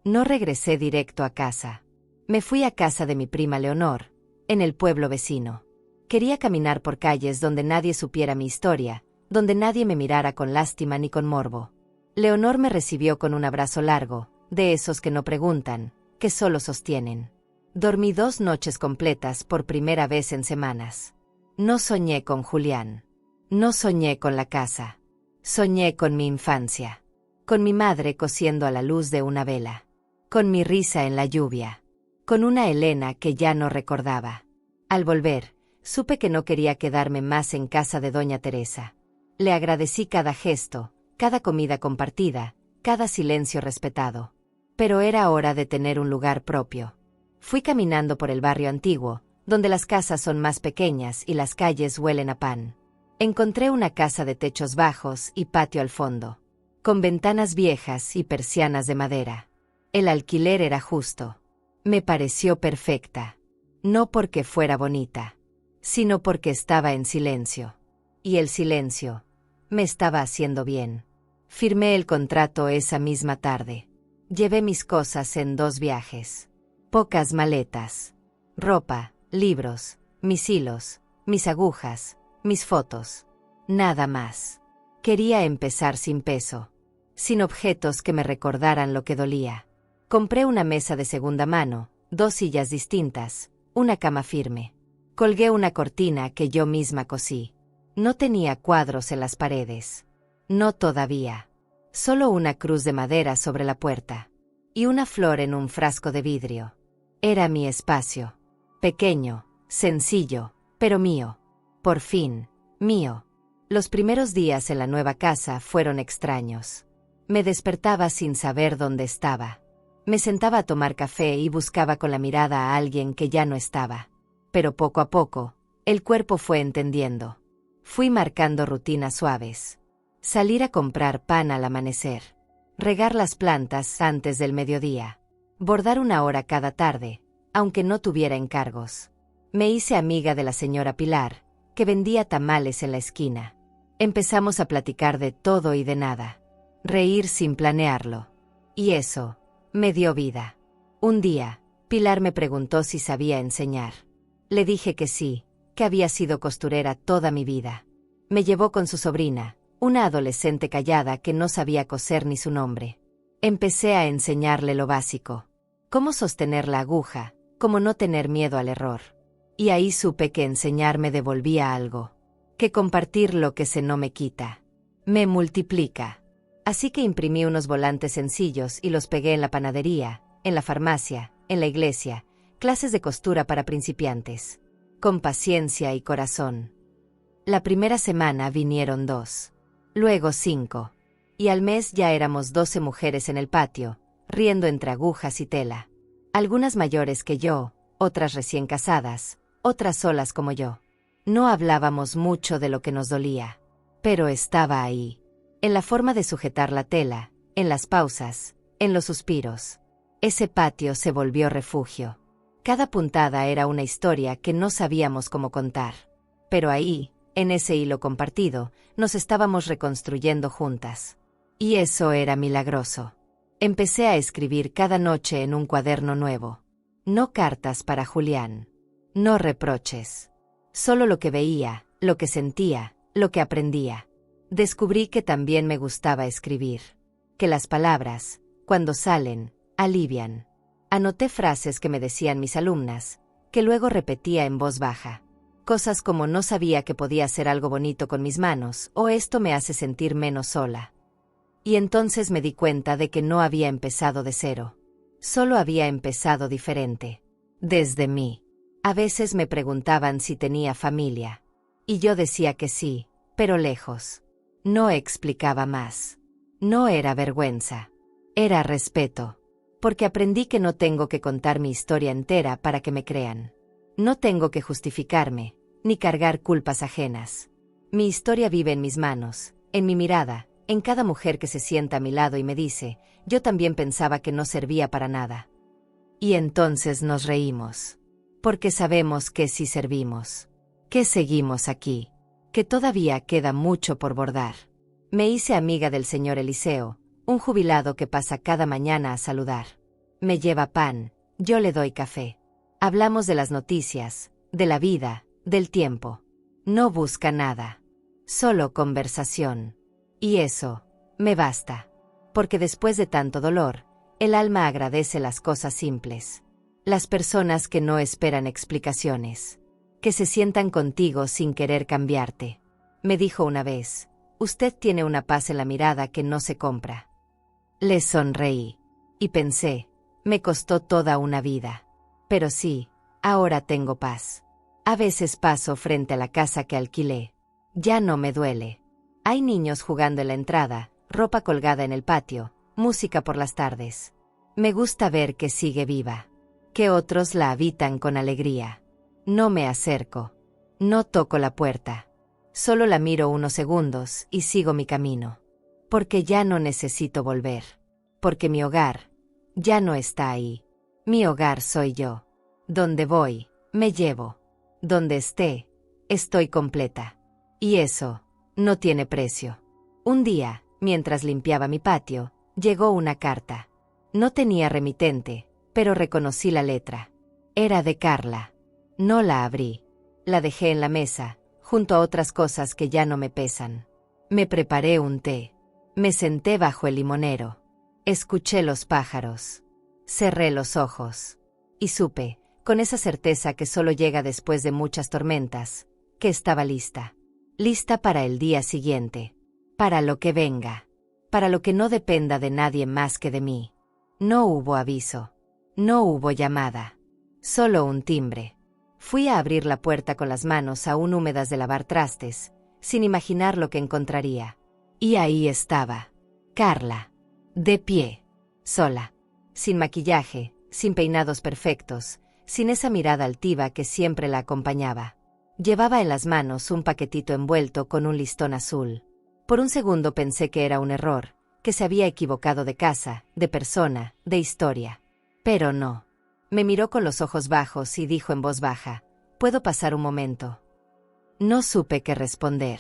No regresé directo a casa. Me fui a casa de mi prima Leonor, en el pueblo vecino. Quería caminar por calles donde nadie supiera mi historia, donde nadie me mirara con lástima ni con morbo. Leonor me recibió con un abrazo largo, de esos que no preguntan, que solo sostienen. Dormí 2 noches completas por primera vez en semanas. No soñé con Julián. No soñé con la casa. Soñé con mi infancia. Con mi madre cosiendo a la luz de una vela. Con mi risa en la lluvia. Con una Elena que ya no recordaba. Al volver, supe que no quería quedarme más en casa de doña Teresa. Le agradecí cada gesto, cada comida compartida, cada silencio respetado. Pero era hora de tener un lugar propio. Fui caminando por el barrio antiguo, donde las casas son más pequeñas y las calles huelen a pan. Encontré una casa de techos bajos y patio al fondo, con ventanas viejas y persianas de madera. El alquiler era justo. Me pareció perfecta. No porque fuera bonita, sino porque estaba en silencio. Y el silencio me estaba haciendo bien. Firmé el contrato esa misma tarde. Llevé mis cosas en 2 viajes. Pocas maletas. Ropa, libros, mis hilos, mis agujas, mis fotos. Nada más. Quería empezar sin peso. Sin objetos que me recordaran lo que dolía. Compré una mesa de segunda mano, 2 sillas distintas, una cama firme. Colgué una cortina que yo misma cosí. No tenía cuadros en las paredes. No todavía. Solo una cruz de madera sobre la puerta. Y una flor en un frasco de vidrio. Era mi espacio. Pequeño, sencillo, pero mío. Por fin, mío. Los primeros días en la nueva casa fueron extraños. Me despertaba sin saber dónde estaba. Me sentaba a tomar café y buscaba con la mirada a alguien que ya no estaba. Pero poco a poco, el cuerpo fue entendiendo. Fui marcando rutinas suaves. Salir a comprar pan al amanecer. Regar las plantas antes del mediodía. Bordar 1 hora cada tarde, aunque no tuviera encargos. Me hice amiga de la señora Pilar, que vendía tamales en la esquina. Empezamos a platicar de todo y de nada. Reír sin planearlo. Y eso me dio vida. Un día, Pilar me preguntó si sabía enseñar. Le dije que sí, que había sido costurera toda mi vida. Me llevó con su sobrina, una adolescente callada que no sabía coser ni su nombre. Empecé a enseñarle lo básico. Cómo sostener la aguja, cómo no tener miedo al error. Y ahí supe que enseñar me devolvía algo. Que compartir lo que se no me quita. Me multiplica. Así que imprimí unos volantes sencillos y los pegué en la panadería, en la farmacia, en la iglesia, clases de costura para principiantes. Con paciencia y corazón. La primera semana vinieron 2. Luego 5. Y al mes ya éramos 12 mujeres en el patio, riendo entre agujas y tela. Algunas mayores que yo, otras recién casadas, otras solas como yo. No hablábamos mucho de lo que nos dolía. Pero estaba ahí. En la forma de sujetar la tela, en las pausas, en los suspiros. Ese patio se volvió refugio. Cada puntada era una historia que no sabíamos cómo contar. Pero ahí, en ese hilo compartido, nos estábamos reconstruyendo juntas. Y eso era milagroso. Empecé a escribir cada noche en un cuaderno nuevo. No cartas para Julián. No reproches. Solo lo que veía, lo que sentía, lo que aprendía. Descubrí que también me gustaba escribir. Que las palabras, cuando salen, alivian. Anoté frases que me decían mis alumnas, que luego repetía en voz baja. Cosas como no sabía que podía hacer algo bonito con mis manos, o esto me hace sentir menos sola. Y entonces me di cuenta de que no había empezado de cero. Solo había empezado diferente. Desde mí. A veces me preguntaban si tenía familia. Y yo decía que sí, pero lejos. No explicaba más. No era vergüenza. Era respeto. Porque aprendí que no tengo que contar mi historia entera para que me crean. No tengo que justificarme, ni cargar culpas ajenas. Mi historia vive en mis manos, en mi mirada, en cada mujer que se sienta a mi lado y me dice, yo también pensaba que no servía para nada. Y entonces nos reímos. Porque sabemos que sí servimos. Que seguimos aquí. Que todavía queda mucho por bordar. Me hice amiga del señor Eliseo, un jubilado que pasa cada mañana a saludar. Me lleva pan, yo le doy café. Hablamos de las noticias, de la vida, del tiempo. No busca nada. Solo conversación. Y eso, me basta. Porque después de tanto dolor, El alma agradece las cosas simples. Las personas que no esperan explicaciones. Que se sientan contigo sin querer cambiarte. Me dijo una vez, usted tiene una paz en la mirada que no se compra. Le sonreí. Y pensé, me costó toda una vida. Pero sí, ahora tengo paz. A veces paso frente a la casa que alquilé. Ya no me duele. Hay niños jugando en la entrada, ropa colgada en el patio, música por las tardes. Me gusta ver que sigue viva. Que otros la habitan con alegría. No me acerco. No toco la puerta. Solo la miro unos segundos y sigo mi camino. Porque ya no necesito volver. Porque mi hogar ya no está ahí. Mi hogar soy yo. Donde voy, me llevo. Donde esté, estoy completa. Y eso no tiene precio. Un día, mientras limpiaba mi patio, llegó una carta. No tenía remitente, pero reconocí la letra. Era de Carla. No la abrí. La dejé en la mesa, junto a otras cosas que ya no me pesan. Me preparé un té. Me senté bajo el limonero. Escuché los pájaros. Cerré los ojos. Y supe, con esa certeza que solo llega después de muchas tormentas, que estaba lista. Lista para el día siguiente. Para lo que venga. Para lo que no dependa de nadie más que de mí. No hubo aviso. No hubo llamada. Solo un timbre. Fui a abrir la puerta con las manos aún húmedas de lavar trastes, sin imaginar lo que encontraría. Y ahí estaba. Carla. De pie. Sola. Sin maquillaje, sin peinados perfectos, sin esa mirada altiva que siempre la acompañaba. Llevaba en las manos un paquetito envuelto con un listón azul. Por un segundo pensé que era un error, que se había equivocado de casa, de persona, de historia. Pero no. Me miró con los ojos bajos y dijo en voz baja, ¿puedo pasar un momento? No supe qué responder.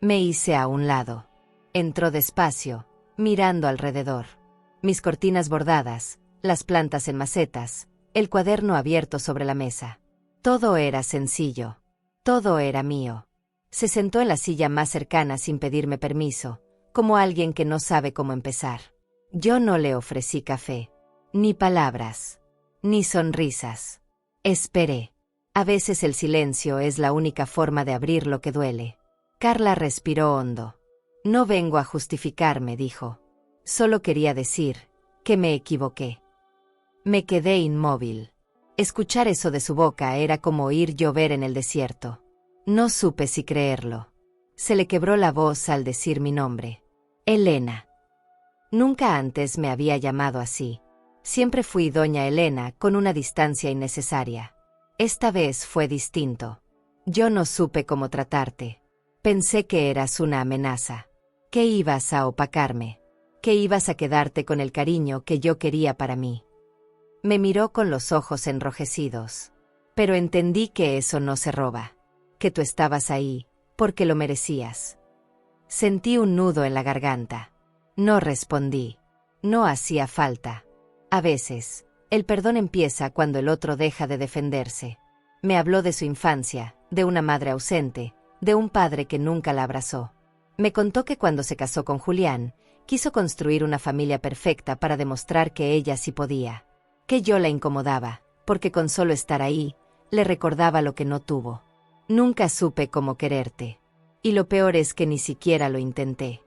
Me hice a un lado. Entró despacio, mirando alrededor. Mis cortinas bordadas, las plantas en macetas, el cuaderno abierto sobre la mesa. Todo era sencillo. Todo era mío. Se sentó en la silla más cercana sin pedirme permiso, como alguien que no sabe cómo empezar. Yo no le ofrecí café, ni palabras, ni sonrisas. Esperé. A veces el silencio es la única forma de abrir lo que duele. Carla respiró hondo. No vengo a justificarme, dijo. Solo quería decir que me equivoqué. Me quedé inmóvil. Escuchar eso de su boca era como oír llover en el desierto. No supe si creerlo. Se le quebró la voz al decir mi nombre. Elena. Nunca antes me había llamado así. Siempre fui doña Elena con una distancia innecesaria. Esta vez fue distinto. Yo no supe cómo tratarte. Pensé que eras una amenaza. Que ibas a opacarme. Que ibas a quedarte con el cariño que yo quería para mí. Me miró con los ojos enrojecidos. Pero entendí que eso no se roba. Que tú estabas ahí, porque lo merecías. Sentí un nudo en la garganta. No respondí. No hacía falta. A veces, el perdón empieza cuando el otro deja de defenderse. Me habló de su infancia, de una madre ausente, de un padre que nunca la abrazó. Me contó que cuando se casó con Julián, quiso construir una familia perfecta para demostrar que ella sí podía. Que yo la incomodaba, porque con solo estar ahí, le recordaba lo que no tuvo. Nunca supe cómo quererte. Y lo peor es que ni siquiera lo intenté.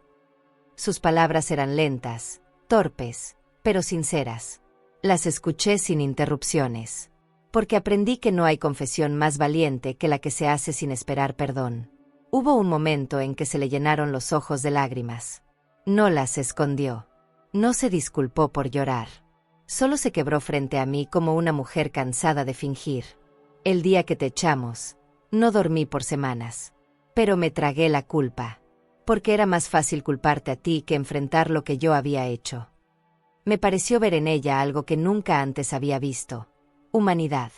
Sus palabras eran lentas, torpes, pero sinceras. Las escuché sin interrupciones. Porque aprendí que no hay confesión más valiente que la que se hace sin esperar perdón. Hubo un momento en que se le llenaron los ojos de lágrimas. No las escondió. No se disculpó por llorar. Solo se quebró frente a mí como una mujer cansada de fingir. El día que te echamos, no dormí por semanas. Pero me tragué la culpa. Porque era más fácil culparte a ti que enfrentar lo que yo había hecho. Me pareció ver en ella algo que nunca antes había visto. Humanidad.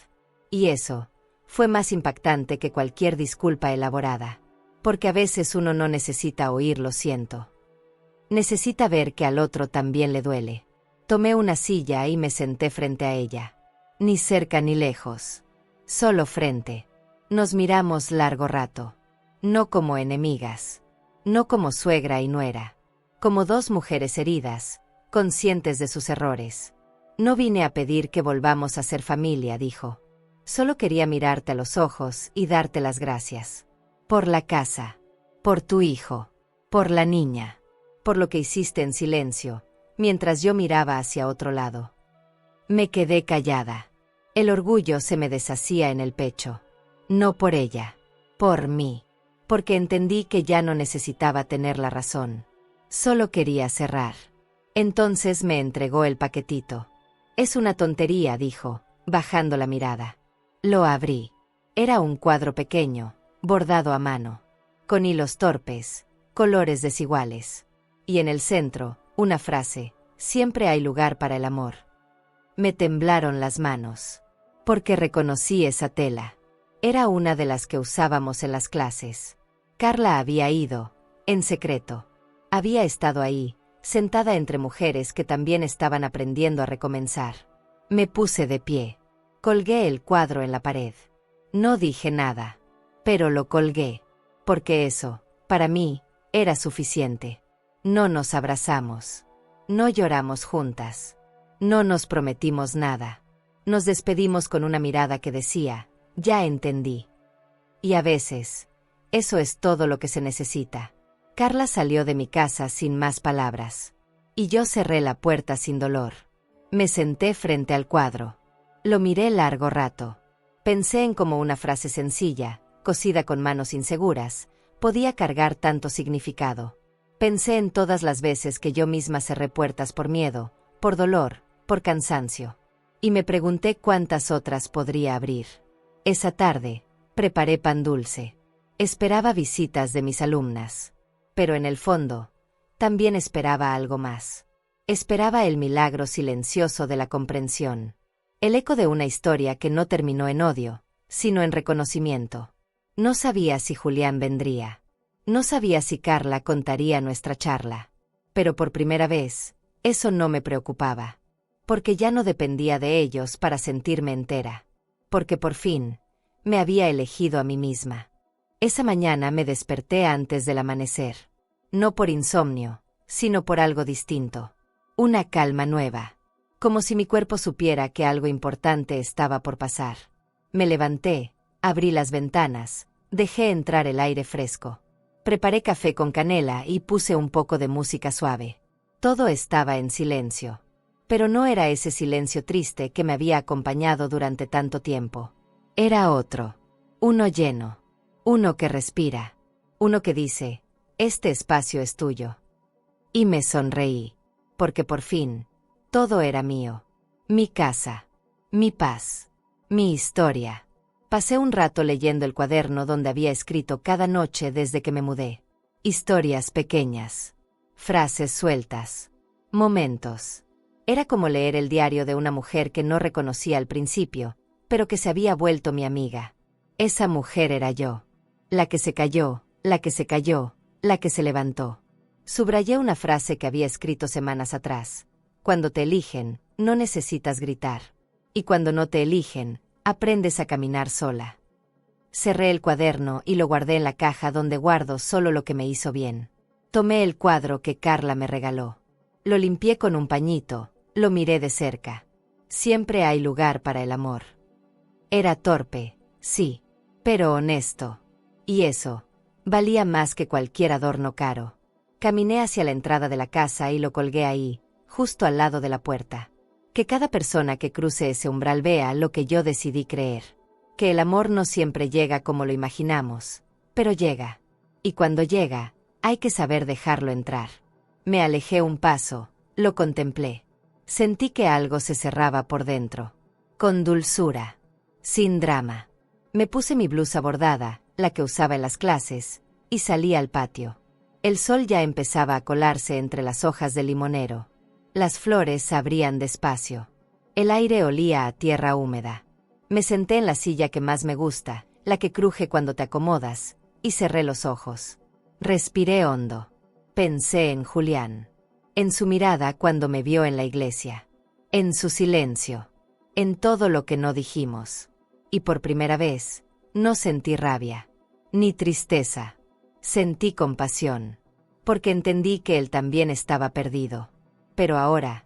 Y eso fue más impactante que cualquier disculpa elaborada. Porque a veces uno no necesita oír lo siento. Necesita ver que al otro también le duele. Tomé una silla y me senté frente a ella. Ni cerca ni lejos. Solo frente. Nos miramos largo rato. No como enemigas. No como suegra y nuera. Como dos mujeres heridas, conscientes de sus errores. No vine a pedir que volvamos a ser familia, dijo. Solo quería mirarte a los ojos y darte las gracias. Por la casa, por tu hijo, por la niña, por lo que hiciste en silencio, mientras yo miraba hacia otro lado. Me quedé callada. El orgullo se me deshacía en el pecho. No por ella, por mí, porque entendí que ya no necesitaba tener la razón. Solo quería cerrar. Entonces me entregó el paquetito. Es una tontería, dijo, bajando la mirada. Lo abrí. Era un cuadro pequeño, bordado a mano, con hilos torpes, colores desiguales. Y en el centro, una frase: siempre hay lugar para el amor. Me temblaron las manos, porque reconocí esa tela. Era una de las que usábamos en las clases. Carla había ido, en secreto. Había estado ahí, sentada entre mujeres que también estaban aprendiendo a recomenzar. Me puse de pie. Colgué el cuadro en la pared. No dije nada, pero lo colgué, porque eso, para mí, era suficiente. No nos abrazamos. No lloramos juntas. No nos prometimos nada. Nos despedimos con una mirada que decía: ya entendí. Y a veces, eso es todo lo que se necesita. Carla salió de mi casa sin más palabras. Y yo cerré la puerta sin dolor. Me senté frente al cuadro. Lo miré largo rato. Pensé en cómo una frase sencilla, cosida con manos inseguras, podía cargar tanto significado. Pensé en todas las veces que yo misma cerré puertas por miedo, por dolor, por cansancio. Y me pregunté cuántas otras podría abrir. Esa tarde, preparé pan dulce. Esperaba visitas de mis alumnas. Pero en el fondo, también esperaba algo más. Esperaba el milagro silencioso de la comprensión. El eco de una historia que no terminó en odio, sino en reconocimiento. No sabía si Julián vendría. No sabía si Carla contaría nuestra charla. Pero por primera vez, eso no me preocupaba. Porque ya no dependía de ellos para sentirme entera. Porque por fin, me había elegido a mí misma. Esa mañana me desperté antes del amanecer. No por insomnio, sino por algo distinto. Una calma nueva. Como si mi cuerpo supiera que algo importante estaba por pasar. Me levanté, abrí las ventanas, dejé entrar el aire fresco. Preparé café con canela y puse un poco de música suave. Todo estaba en silencio. Pero no era ese silencio triste que me había acompañado durante tanto tiempo. Era otro. Uno lleno. Uno que respira. Uno que dice: este espacio es tuyo. Y me sonreí. Porque por fin, todo era mío. Mi casa. Mi paz. Mi historia. Pasé un rato leyendo el cuaderno donde había escrito cada noche desde que me mudé. Historias pequeñas. Frases sueltas. Momentos. Era como leer el diario de una mujer que no reconocía al principio, pero que se había vuelto mi amiga. Esa mujer era yo. La que se cayó, la que se cayó, la que se levantó. Subrayé una frase que había escrito semanas atrás. Cuando te eligen, no necesitas gritar. Y cuando no te eligen, aprendes a caminar sola. Cerré el cuaderno y lo guardé en la caja donde guardo solo lo que me hizo bien. Tomé el cuadro que Carla me regaló. Lo limpié con un pañito, lo miré de cerca. Siempre hay lugar para el amor. Era torpe, sí, pero honesto. Y eso, valía más que cualquier adorno caro. Caminé hacia la entrada de la casa y lo colgué ahí, justo al lado de la puerta. Que cada persona que cruce ese umbral vea lo que yo decidí creer. Que el amor no siempre llega como lo imaginamos, pero llega. Y cuando llega, hay que saber dejarlo entrar. Me alejé un paso, lo contemplé. Sentí que algo se cerraba por dentro. Con dulzura. Sin drama. Me puse mi blusa bordada, la que usaba en las clases, y salí al patio. El sol ya empezaba a colarse entre las hojas del limonero. Las flores se abrían despacio. El aire olía a tierra húmeda. Me senté en la silla que más me gusta, la que cruje cuando te acomodas, y cerré los ojos. Respiré hondo. Pensé en Julián. En su mirada cuando me vio en la iglesia. En su silencio. En todo lo que no dijimos. Y por primera vez, no sentí rabia. Ni tristeza. Sentí compasión. Porque entendí que él también estaba perdido. Pero ahora,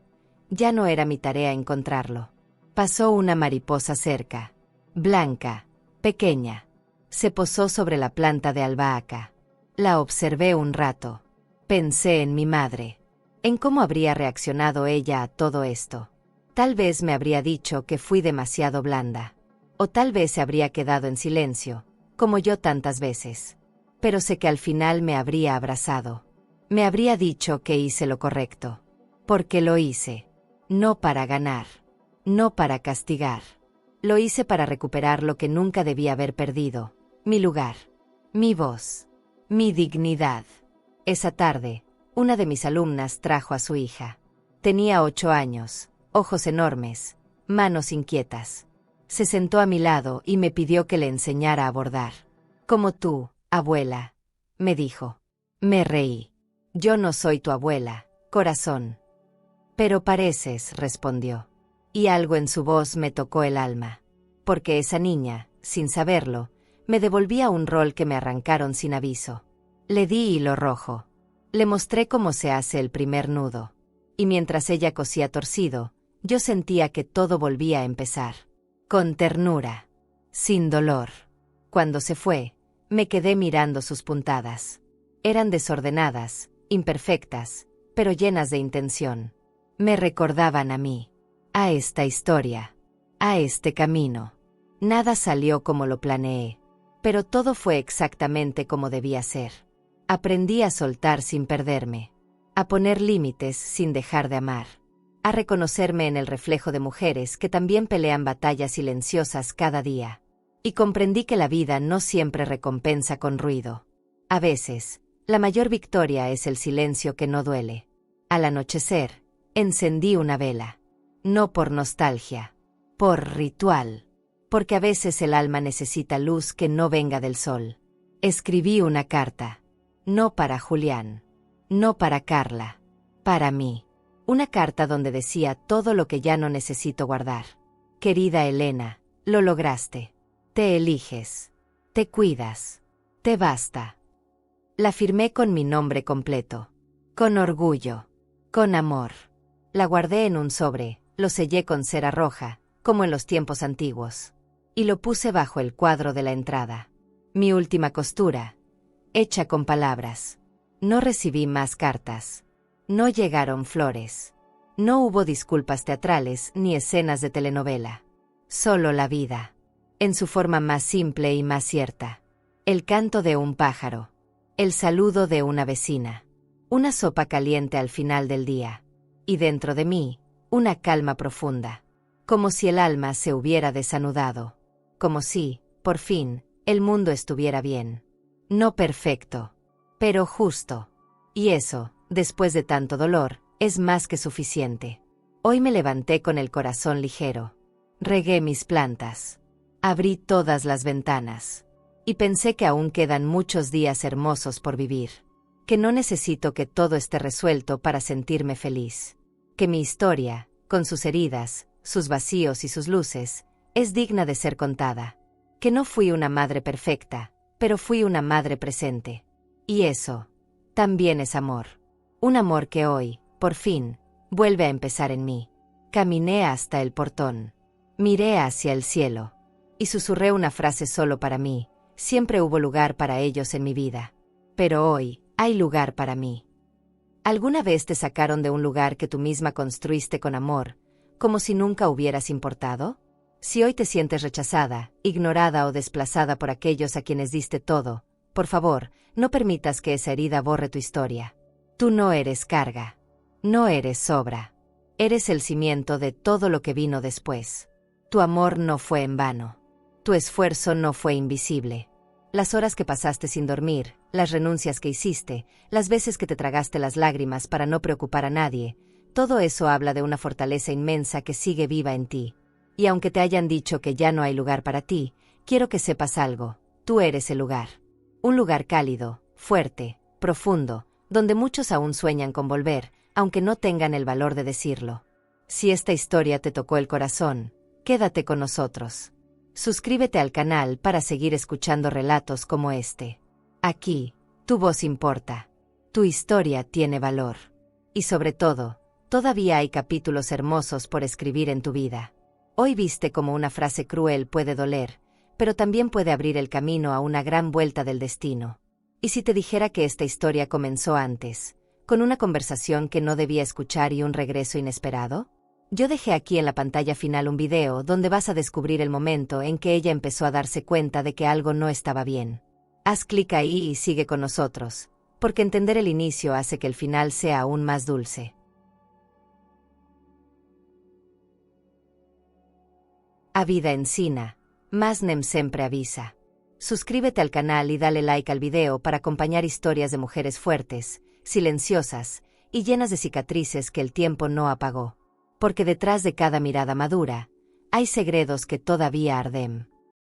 ya no era mi tarea encontrarlo. Pasó una mariposa cerca, blanca, pequeña. Se posó sobre la planta de albahaca. La observé un rato. Pensé en mi madre, en cómo habría reaccionado ella a todo esto. Tal vez me habría dicho que fui demasiado blanda. O tal vez se habría quedado en silencio, como yo tantas veces. Pero sé que al final me habría abrazado. Me habría dicho que hice lo correcto. Porque lo hice. No para ganar. No para castigar. Lo hice para recuperar lo que nunca debía haber perdido. Mi lugar. Mi voz. Mi dignidad. Esa tarde, una de mis alumnas trajo a su hija. Tenía 8 años, ojos enormes, manos inquietas. Se sentó a mi lado y me pidió que le enseñara a bordar. Como tú, abuela, me dijo. Me reí. Yo no soy tu abuela, corazón. Pero pareces, respondió. Y algo en su voz me tocó el alma. Porque esa niña, sin saberlo, me devolvía un rol que me arrancaron sin aviso. Le di hilo rojo. Le mostré cómo se hace el primer nudo. Y mientras ella cosía torcido, yo sentía que todo volvía a empezar. Con ternura. Sin dolor. Cuando se fue, me quedé mirando sus puntadas. Eran desordenadas, imperfectas, pero llenas de intención. Me recordaban a mí. A esta historia. A este camino. Nada salió como lo planeé. Pero todo fue exactamente como debía ser. Aprendí a soltar sin perderme, a poner límites sin dejar de amar, a reconocerme en el reflejo de mujeres que también pelean batallas silenciosas cada día. Y comprendí que la vida no siempre recompensa con ruido. A veces, la mayor victoria es el silencio que no duele. Al anochecer, encendí una vela. No por nostalgia, por ritual. Porque a veces el alma necesita luz que no venga del sol. Escribí una carta. No para Julián. No para Carla. Para mí. Una carta donde decía todo lo que ya no necesito guardar. Querida Elena, lo lograste. Te eliges. Te cuidas. Te basta. La firmé con mi nombre completo. Con orgullo. Con amor. La guardé en un sobre, lo sellé con cera roja, como en los tiempos antiguos. Y lo puse bajo el cuadro de la entrada. Mi última costura. Hecha con palabras. No recibí más cartas. No llegaron flores. No hubo disculpas teatrales ni escenas de telenovela. Solo la vida. En su forma más simple y más cierta. El canto de un pájaro. El saludo de una vecina. Una sopa caliente al final del día. Y dentro de mí, una calma profunda. Como si el alma se hubiera desanudado. Como si, por fin, el mundo estuviera bien. No perfecto, pero justo. Y eso, después de tanto dolor, es más que suficiente. Hoy me levanté con el corazón ligero. Regué mis plantas. Abrí todas las ventanas. Y pensé que aún quedan muchos días hermosos por vivir. Que no necesito que todo esté resuelto para sentirme feliz. Que mi historia, con sus heridas, sus vacíos y sus luces, es digna de ser contada. Que no fui una madre perfecta, pero fui una madre presente. Y eso, también es amor. Un amor que hoy, por fin, vuelve a empezar en mí. Caminé hasta el portón. Miré hacia el cielo. Y susurré una frase solo para mí. Siempre hubo lugar para ellos en mi vida. Pero hoy, hay lugar para mí. ¿Alguna vez te sacaron de un lugar que tú misma construiste con amor, como si nunca hubieras importado? Si hoy te sientes rechazada, ignorada o desplazada por aquellos a quienes diste todo, por favor, no permitas que esa herida borre tu historia. Tú no eres carga. No eres sobra. Eres el cimiento de todo lo que vino después. Tu amor no fue en vano. Tu esfuerzo no fue invisible. Las horas que pasaste sin dormir, las renuncias que hiciste, las veces que te tragaste las lágrimas para no preocupar a nadie, todo eso habla de una fortaleza inmensa que sigue viva en ti. Y aunque te hayan dicho que ya no hay lugar para ti, quiero que sepas algo, tú eres el lugar. Un lugar cálido, fuerte, profundo, donde muchos aún sueñan con volver, aunque no tengan el valor de decirlo. Si esta historia te tocó el corazón, quédate con nosotros. Suscríbete al canal para seguir escuchando relatos como este. Aquí, tu voz importa. Tu historia tiene valor. Y sobre todo, Todavía hay capítulos hermosos por escribir en tu vida. Hoy viste cómo una frase cruel puede doler, pero también puede abrir el camino a una gran vuelta del destino. ¿Y si te dijera que esta historia comenzó antes, con una conversación que no debía escuchar y un regreso inesperado? Yo dejé aquí en la pantalla final un video donde vas a descubrir el momento en que ella empezó a darse cuenta de que algo no estaba bien. Haz clic ahí y sigue con nosotros, porque entender el inicio hace que el final sea aún más dulce. A vida ensina, mas nem sempre avisa. Suscríbete al canal y dale like al video para acompañar historias de mujeres fuertes, silenciosas y llenas de cicatrices que el tiempo no apagó. Porque detrás de cada mirada madura, hay segredos que todavía arden.